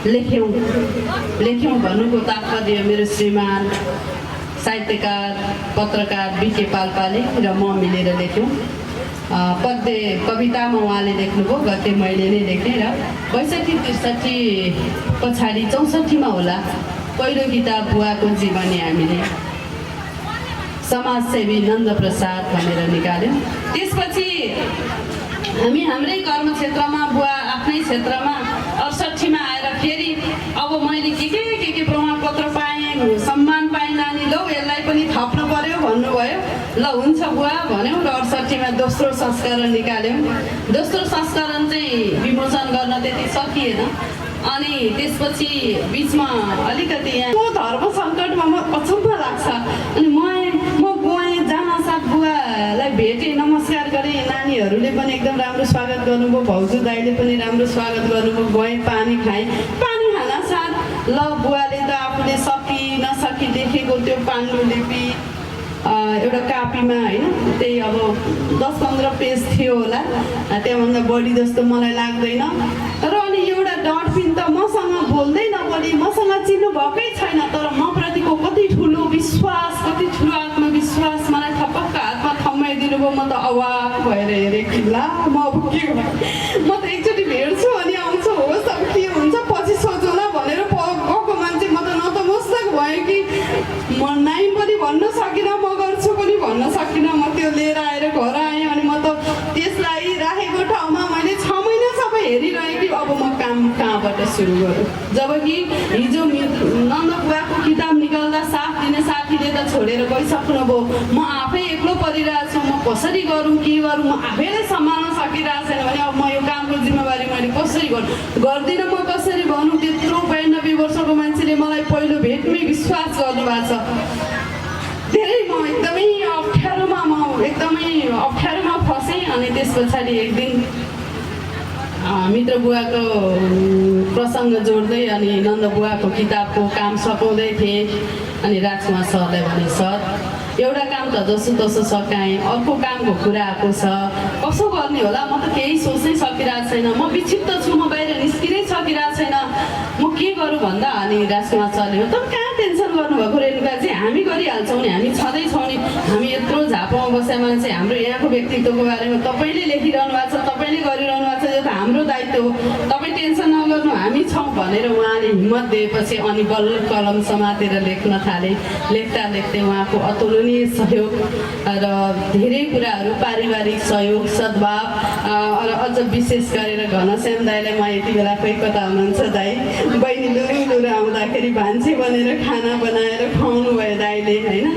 लेख्यौँ भन्नुको तात्पर्य मेरो श्रीमान साहित्यकार पत्रकार बिके पाल्पाले र म मिलेर लेख्यौँ। पद्य कवितामा उहाँले लेख्नुभयो, गद्य मैले नै लेखेँ र 62-63 पछाडि 64मा होला पहिलो किताब बुवाको जीवनी हामीले समाजसेवी नन्दप्रसाद भनेर निकाल्यौँ। त्यसपछि हामी हाम्रै कर्मक्षेत्रमा, बुवा आफ्नै क्षेत्रमा 68मा आएर फेरि अब मैले के प्रमाणपत्र पाएँ, सम्मान पाएँ, नानी लौ यसलाई पनि थप्नु पर्यो भन्नुभयो। ल हुन्छ बुवा भन्यौँ र 68मा दोस्रो संस्करण निकाल्यौँ। दोस्रो संस्करण चाहिँ विमोचन गर्न त्यति सकिएन अनि त्यसपछि बिचमा अलिकति यहाँ धर्म सङ्कटमा म अचम्म लाग्छ अनि म गएँ जानसाथ बुवालाई भेटेँ, नमस्कार गरेँ। नानीहरूले पनि एकदम राम्रो स्वागत गर्नुभयो, भाउजू दाइले पनि राम्रो स्वागत गर्नुभयो। गएँ, पानी खाएँ, पानी खाना साथ ल बुवाले त आफूले सकि नसकि लेखेको त्यो पाण्डुलिपि एउटा कापीमा होइन, त्यही अब 10-15 पेज थियो होला, त्यहाँभन्दा बढी जस्तो मलाई लाग्दैन। र अनि एउटा डटपिन त मसँग बोल्दै नबोली, मसँग चिन्नु भएकै छैन, तर म प्रतिको कति ठुलो विश्वास, कति ठुलो आत्मविश्वास मलाई थपक्क हातमा थम्माइदिनु भयो। म त अवाक भएर हेरेँ कि ला म अब के म त एकचोटि भेट्छु अनि आउँछु, होस् अब के हुन्छ पछि सोचौँला भनेर गएको मान्छे म त नतमस्तक भयो कि म नाइ पनि भन्न सकिनँ, म गर्छु पनि भन्न सकिनँ। म त्यो लिएर आएर घर आएँ अनि म त त्यसलाई राखेको ठाउँमा मैले 6 महिना सबै हेरिरहेँ कि अब म काम कहाँबाट सुरु गरौँ। जबकि हिजो नन्द बुवाको किताब निकाल्दा साफ दिने साथीले त छोडेर गइसक्नुभयो, म आफै एक्लो परिरहेको छु, म कसरी गरौँ के गरौँ, म आफैले सम्हाल्न सकिरहेको छैन भने अब म यो कामको जिम्मेवारी मैले कसरी गर्दिनँ, म कसरी भनौँ। त्यत्रो 92 वर्षको मान्छेले मलाई पहिलो भेटमै विश्वास गर्नुभएको छ। धेरै म एकदमै अप्ठ्यारोमा फसेँ। अनि त्यस पछाडि एक दिन मित्र बुवाको प्रसङ्ग जोड्दै अनि नन्द बुवाको किताबको काम सघाउँदै थिएँ। अनि राजकुमार सरले भने, सर एउटा काम त जसोतसो सकाएँ, अर्को कामको कुरा आएको छ, कसो गर्ने होला, म त केही सोच्नै सकिरहेको छैन, म विक्षिप्त छु, म बाहिर निस्किनै सकिरहेको छैन, म के गरौँ भन्दा अनि राजकुमार सरले, तपाईँ कहाँ टेन्सन गर्नुभएको रेणुकाजी, हामी गरिहाल्छौँ नि, हामी छँदैछौँ नि, हामी यत्रो झापामा बसेका मान्छे, हाम्रो यहाँको व्यक्तित्वको बारेमा तपाईँले लेखिरहनु भएको छ, तपाईँले गरिरहनु भएको छ, यो त हाम्रो दायित्व हो, तपाईँ टेन्सन नगर्नु, हामी छौँ भनेर उहाँले हिम्मत दिएपछि अनि बल्ल कलम समातेर लेख्न थालेँ। लेख्दा लेख्दै उहाँको अतुलनीय सहयोग र धेरै कुराहरू, पारिवारिक सहयोग, सद्भाव र अझ विशेष गरेर घनश्याम दाईलाई म यति बेला खोइ कता हुनुहुन्छ दाई, बहिनी लुरु आउँदाखेरि भान्जी बनेर खाना बनाएर खुवाउनु भयो दाईले होइन।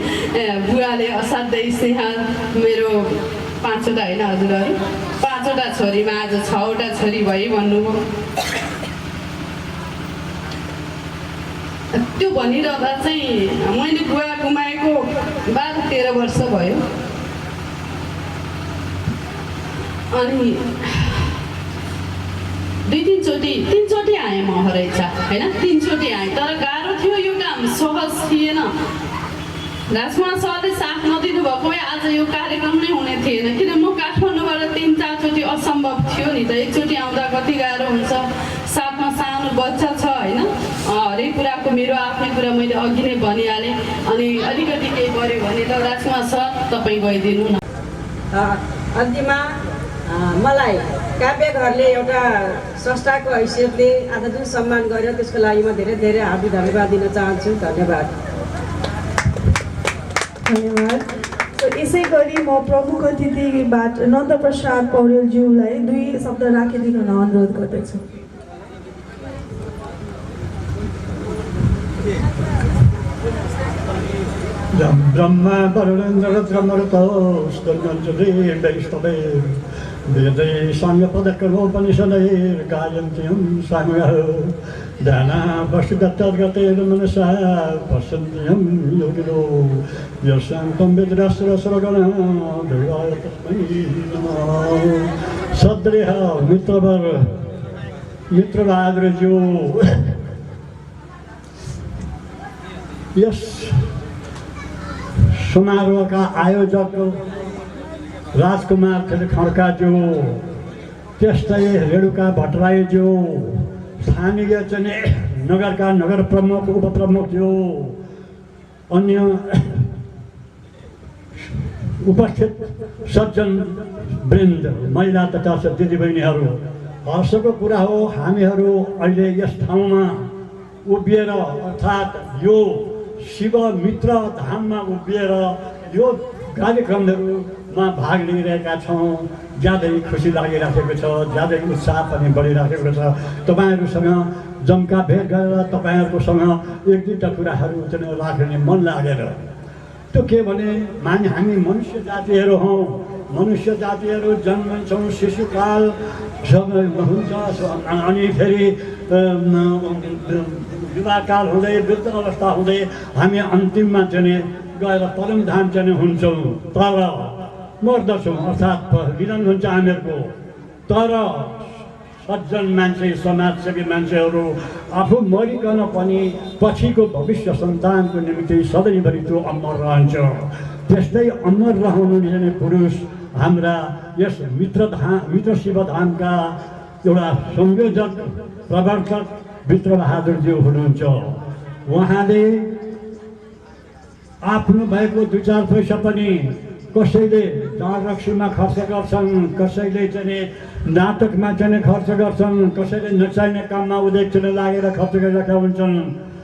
बुवाले असाध्यै स्नेह, मेरो 5वटा होइन हजुरहरू, 5वटा छोरीमा आज 6वटा छोरी भई भन्नुभयो। त्यो भनिरहँदा चाहिँ मैले बुवा गुमाएको 12-13 वर्ष भयो। अनि 3चोटि आएँ म हरैछा होइन, 3चोटि आएँ, तर गाह्रो थियो, यो काम सहज थिएन। राजकुमार सरले साथ नदिनु भएको भए आज यो कार्यक्रम नै हुने थिएन, किन म काठमाडौँबाट 3-4 चोटि असम्भव थियो नि त। एकचोटि आउँदा कति गाह्रो हुन्छ, साथमा सानो बच्चा छ होइन, हरेक कुराको मेरो आफ्नै कुरा मैले अघि नै भनिहालेँ। अनि अलिकति केही पऱ्यो भने त राजकुमार सर तपाईँ गइदिनु न। अन्तिममा मलाई काव्यघरले एउटा संस्थाको हैसियतले आज जुन सम्मान गर्यो त्यसको लागि म धेरै धेरै हार्दिक धन्यवाद दिन चाहन्छु। धन्यवाद। धन्यवाद। यसै गरी म प्रमुख अतिथिबाट नन्दप्रसाद पौडेलज्यूलाई 2 शब्द राखिदिन अनुरोध गर्दछु। ब्रह्मा वरुणेन्द्ररुद्रमरुतौस्तुन्यञ्जलिर्वैष्णवे वेदै साङ्गपदक्रमोपनिषदैर्गायन्त्यं साङ्गः ध्याना वसुदत्तद्गतेन मनसा पश्यन्त्यं योगिनो यस्यान्तं वेदरास्त्रसरगणा देवाय तस्मै नमः। सदृह मित्रबहादुरज्यू यस समारोहका आयोजक राजकुमार खड्काज्यू, त्यस्तै रेणुका भट्टराईज्यू, स्थानीय चाहिँ नगरका नगर प्रमुख उपप्रमुखज्यू, अन्य उपस्थित सज्जन वृन्द, महिला तथा दिदीबहिनीहरू, हर्षको कुरा हो हामीहरू अहिले यस ठाउँमा उभिएर अर्थात् यो शिव मित्र धाममा उभिएर यो कार्यक्रमहरूमा भाग लिइरहेका छौँ। ज्यादै खुसी लागिराखेको छ, ज्यादै उत्साह पनि बढिराखेको छ। तपाईँहरूसँग जम्का भेट गरेर तपाईँहरूकोसँग 1-2टा कुराहरू चाहिँ राख्ने मन लागेर, त्यो के भने हामी मनुष्य जातिहरू हौँ, मनुष्य जातिहरू जन्मन्छौँ, शिशुकाल हुन्छ, अनि फेरि युवाकाल हुँदै वृद्ध अवस्था हुँदै हामी अन्तिममा चाहिँ गएर परमधाम चाहिँ हुन्छौँ, तर मर्दछौँ, अर्थात् विलन हुन्छ हामीहरूको। तर सज्जन मान्छे, समाजसेवी मान्छेहरू आफू मरिकन पनि पछिको भविष्य सन्तानको निम्ति सधैँभरि त्यो अमर रहन्छ। त्यस्तै अमर रहनु जाने पुरुष हाम्रा यस मित्र शिवधामका एउटा संयोजक प्रवर्तक मित्रबहादुरज्यू हुनुहुन्छ। उहाँले आफ्नो भएको 2-4 पैसा पनि कसैले दान रक्सीमा खर्च गर्छन्, कसैले चाहिँ नाटकमा चाहिँ खर्च गर्छन्, कसैले नचाहिने काममा उद्देश्यले लागेर खर्च गरिरहेका हुन्छन्।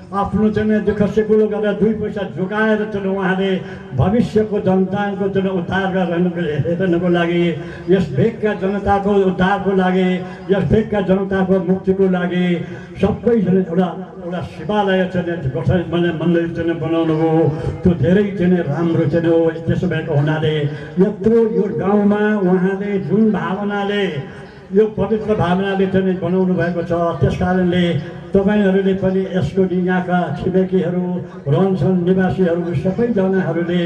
आफ्नो चाहिँ दुःख सेकुलो गरेर 2 पैसा झुकाएर चाहिँ उहाँले भविष्यको जनताको चाहिँ उद्धार हेर्नको लागि, यस भेगका जनताको उद्धारको लागि, यस भेगका जनताको मुक्तिको लागि सबैजना एउटा शिवालय चाहिँ गठन मन्दिर चाहिँ बनाउनु हो। त्यो धेरै चाहिँ राम्रो चाहिँ हो। त्यसो भएको हुनाले यत्रो यो गाउँमा उहाँले जुन भावनाले यो पवित्र भावनाले चाहिँ बनाउनु भएको छ, त्यस कारणले तपाईँहरूले पनि यसको यहाँका छिमेकीहरू रहन्छन् निवासीहरू सबैजनाहरूले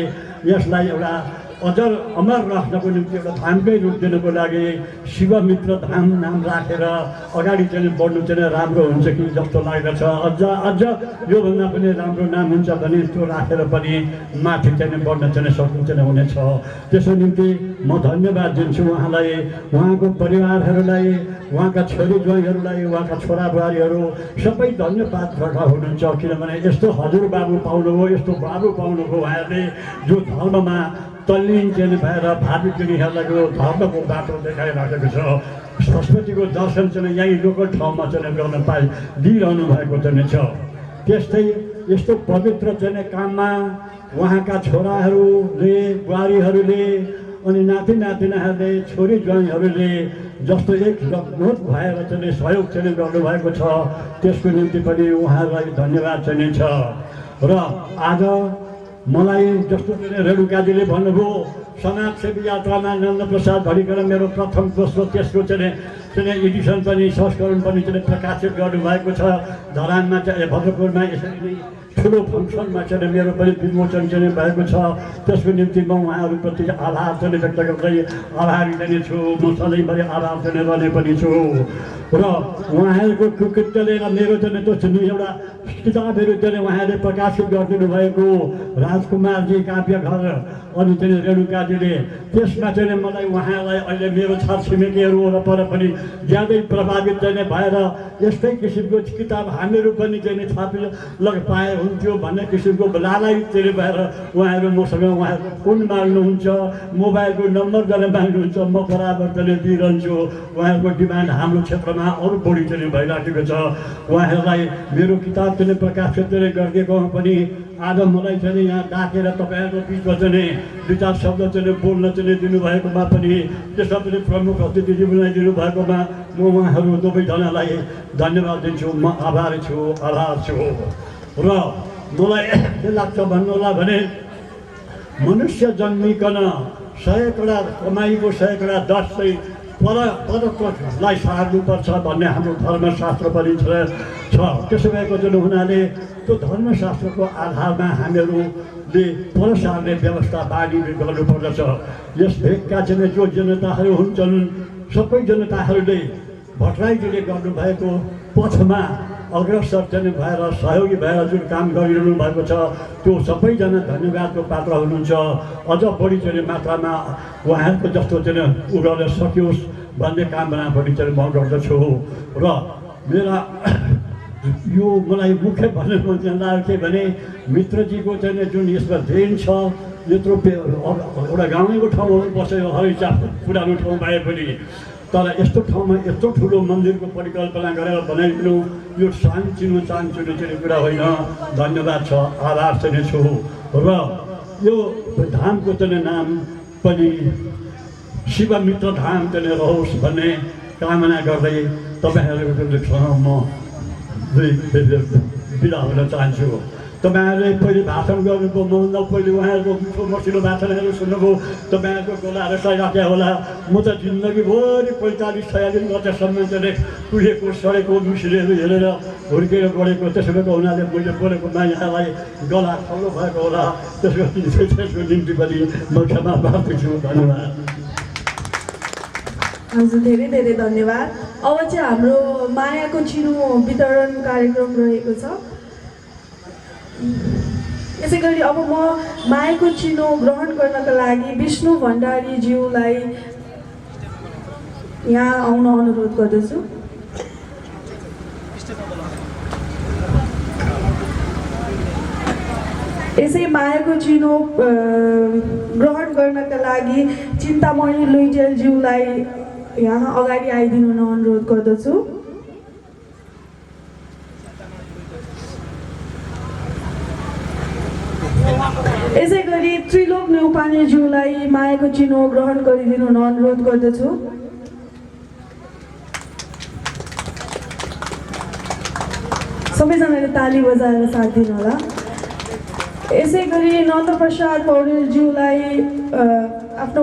यसलाई एउटा अझ अमर राख्नको निम्ति एउटा धामकै रूप दिनको लागि शिवमित्र धाम नाम राखेर अगाडि चाहिँ बढ्नु चाहिँ राम्रो हुन्छ कि जस्तो लाग्दछ। अझ योभन्दा पनि राम्रो नाम हुन्छ भने त्यो राखेर पनि माथि चाहिँ बढ्न चाहिँ सक्नु चाहिँ हुनेछ। त्यसको निम्ति म धन्यवाद दिन्छु उहाँलाई, उहाँको परिवारहरूलाई, उहाँका छोरी ज्वाइँहरूलाई, उहाँका छोराबुहारीहरू सबै धन्यवाद गर्दा हुनुहुन्छ। किनभने यस्तो हजुरबाबु पाउनुभयो, यस्तो बाबु पाउनुभयो उहाँहरूले जो धर्ममा तल्लीन चाहिँ भएर भावी पिँढीहरूलाई धर्मको बाटो देखाइराखेको छ। सरस्वतीको दर्शन चाहिँ यहीँ लोकल ठाउँमा चाहिँ गर्न दिइरहनु भएको चाहिँ छ। त्यस्तै यस्तो पवित्र चाहिँ काममा उहाँका छोराहरूले, बुहारीहरूले अनि नाति नातिनाहरूले, छोरी ज्वाइँहरूले जस्तो एकजुट भएर चाहिँ सहयोग चाहिँ गर्नुभएको छ, त्यसको निम्ति पनि उहाँहरूलाई धन्यवाद चाहिँ छ। र आज मलाई जस्तो रेणुकाजीले भन्नुभयो समाजसेवी यात्रामा नन्दप्रसाद भनिकन मेरो प्रथम दोस्रो तेस्रो चाहिँ एडिसन पनि संस्करण पनि चाहिँ प्रकाशित गर्नुभएको छ। धरानमा चाहिँ भद्रपुरमा यसरी नै ठुलो फङ्सनमा चाहिँ मेरो पनि विमोचन चाहिँ भएको छ। त्यसको निम्ति म उहाँहरूप्रति आभार चाहिँ व्यक्त गर्दै आभारी चाहिँ छु। म सधैँभरि आभार चाहिँ रहने पनि छु। र उहाँहरूको कृतित्वले मेरो चाहिँ त्यो एउटा किताबहरू चाहिँ उहाँले प्रकाशित गरिदिनु भएको राजकुमारजी काव्य घर अनि चाहिँ रेणुकाजीले, त्यसमा चाहिँ मलाई उहाँलाई अहिले मेरो छरछिमेकीहरू वरपर पनि ज्यादै प्रभावित चाहिँ भएर यस्तै किसिमको किताब हामीहरू पनि चाहिँ छापी पाए हुन्थ्यो भन्ने किसिमको लालायित चाहिँ भएर उहाँहरू मसँग उहाँहरूको फोन माग्नुहुन्छ, मोबाइलको नम्बर चाहिँ माग्नुहुन्छ। म बराबर चाहिँ दिइरहन्छु। उहाँहरूको डिमान्ड हाम्रो क्षेत्रमा अरू बढी चाहिँ भइराखेको छ। उहाँहरूलाई मेरो किताब चाहिँ प्रकाशित चाहिँ गरिदिएकोमा पनि आज मलाई चाहिँ यहाँ डाकेर तपाईँहरूको बिचमा चाहिँ 2-4 शब्द चाहिँ बोल्न चाहिँ दिनुभएकोमा पनि, त्यसमा पनि प्रमुख अतिथि बनाइदिनु भएकोमा म उहाँहरू दुवैजनालाई धन्यवाद दिन्छु। म आभार छु। र मलाई के लाग्छ भन्नुहोला भने मनुष्य जन्मिकन 100 कडा कमाइको 100 कडा 10 चाहिँ परत्वलाई सार्नुपर्छ भन्ने हाम्रो धर्मशास्त्र पनि छ। त्यसो भएको जुन हुनाले त्यो धर्मशास्त्रको आधारमा हामीहरूले पर सार्ने व्यवस्था बानी गर्नुपर्दछ। यस भेगका चाहिँ जो जनताहरू हुन्छन् सबै जनताहरूले भट्टराईजीले गर्नुभएको पथमा अग्रसर चाहिँ भएर सहयोगी भएर जुन काम गरिरहनु भएको छ त्यो सबैजना धन्यवादको पात्र हुनुहुन्छ। अझ बढी चाहिँ मात्रामा उहाँहरूको जस्तो चाहिँ उडाउन सकियोस् भन्ने कामना पनि चाहिँ म गर्दछु। र मेरा यो मलाई मुख्य भन्ने मन लाग्यो के भने मित्रजीको चाहिँ जुन यसमा देन छ, यत्रो एउटा गाउँको ठाउँहरू बसेर हरिचा पुरानो ठाउँ भए पनि तर यस्तो ठाउँमा यत्रो ठुलो मन्दिरको परिकल्पना गरेर बनाइदिनु यो सानचिनो चाहिँ कुरा होइन। धन्यवाद छ, आभार चाहिँ छु। र यो धामको चाहिँ नाम पनि शिवमित्र धाम चाहिँ रहोस् भन्ने कामना गर्दै तपाईँहरूको म बिदा हुन चाहन्छु। तपाईँहरूले पहिले भाषण गर्नुभयो, मभन्दा पहिले उहाँहरूको मिठो मसिनो भाषणहरू सुन्नुभयो, तपाईँहरूको गलाहरू सहिराख्या होला। म त जिन्दगीभरि 45-46 वर्षसम्म चाहिँ कुहेको सडेको मिसिरेहरू हेरेर हुर्केर गढेको, त्यसो भएको हुनाले मैले बोलेको यहाँलाई गला खौलो भएको होला। त्यसको निम्ति पनि म क्षमा प्रार्थी छु। धन्यवाद। हजुर धेरै धेरै धन्यवाद। अब चाहिँ हाम्रो मायाको चिनो वितरण कार्यक्रम रहेको छ। यसै गरी अब म मायाको चिनो ग्रहण गर्नका लागि विष्णु भण्डारीज्यूलाई यहाँ आउन अनुरोध गर्दछु। यसै मायाको चिनो ग्रहण गर्नका लागि चिन्तामणि लुइटेलज्यूलाई यहाँ अगाडि आइदिनु अनुरोध गर्दछु। यसै गरी त्रिलोक नेउपानेज्यूलाई मायाको चिनो ग्रहण गरिदिनु हुन अनुरोध गर्दछु। सबैजनाले ताली बजाएर साथ दिनु होला। यसै गरी नन्दप्रसाद पौडेलज्यूलाई आफ्नो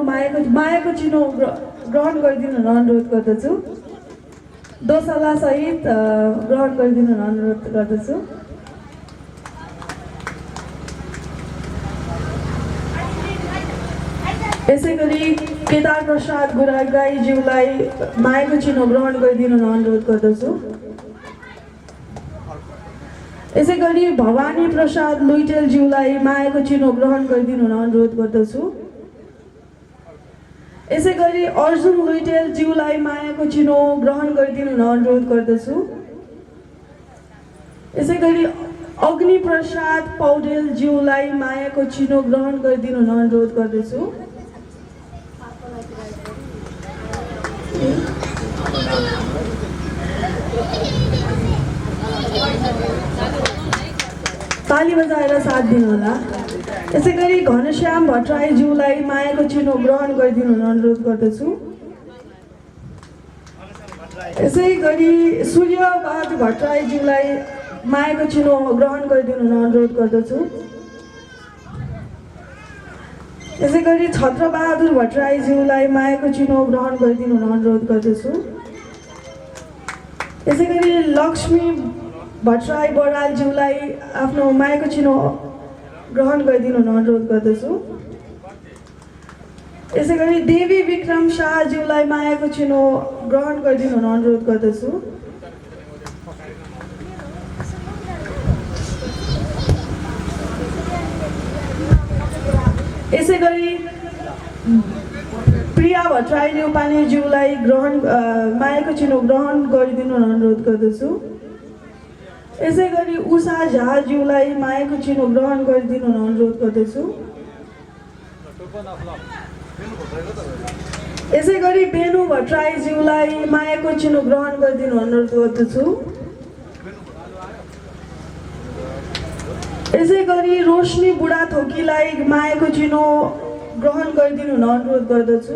मायाको चिनो ग्रहण गरिदिनु हुन अनुरोध गर्दछु। दोसलासहित ग्रहण गरिदिनु हुन अनुरोध गर्दछु। यसै गरी केदार प्रसाद गुरागाईज्यूलाई मायाको चिनो ग्रहण गरिदिनु हुन अनुरोध गर्दछु। यसै गरी भवानी प्रसाद लुइटेलज्यूलाई मायाको चिनो ग्रहण गरिदिनु हुन अनुरोध गर्दछु। यसै गरी अर्जुन लुइटेलज्यूलाई मायाको चिनो ग्रहण गरिदिनु हुन अनुरोध गर्दछु। यसै गरी अग्नि प्रसाद पौडेलज्यूलाई मायाको चिनो ग्रहण गरिदिनु हुन अनुरोध गर्दछु। ताली बजाएर साथ दिनु होला। यसै गरी घनश्याम भट्टराईज्यूलाई मायाको चिनो ग्रहण गरिदिनु हुन अनुरोध गर्दछु। यसै गरी सूर्यबहादुर भट्टराईज्यूलाई मायाको चिनो ग्रहण गरिदिनु हुन अनुरोध गर्दछु। यसै गरी छत्रबहादुर भट्टराईज्यूलाई मायाको चिनो ग्रहण गरिदिनु हुन अनुरोध गर्दछु। यसै गरी लक्ष्मी भट्टराई बरालज्यूलाई आफ्नो मायाको चिनो ग्रहण गरिदिनु हुन अनुरोध गर्दछु। यसै गरी देवी विक्रम शाहज्यूलाई मायाको चिनो ग्रहण गरिदिनु हुन अनुरोध गर्दछु। यसै गरी प्रिया भट्टराई नेउपानेज्यूलाई मायाको चिनो ग्रहण गरिदिनु हुन अनुरोध गर्दछु। यसै गरी उषा झाज्यूलाई मायाको चिनो ग्रहण गरिदिनु हुन अनुरोध गर्दछु। यसै गरी बेनु भट्टराईज्यूलाई मायाको चिनो ग्रहण गरिदिनु हुन अनुरोध गर्दछु। यसै गरी रोशनी बुढाथोकीलाई मायाको चिनो ग्रहण गरिदिनु हुन अनुरोध गर्दछु।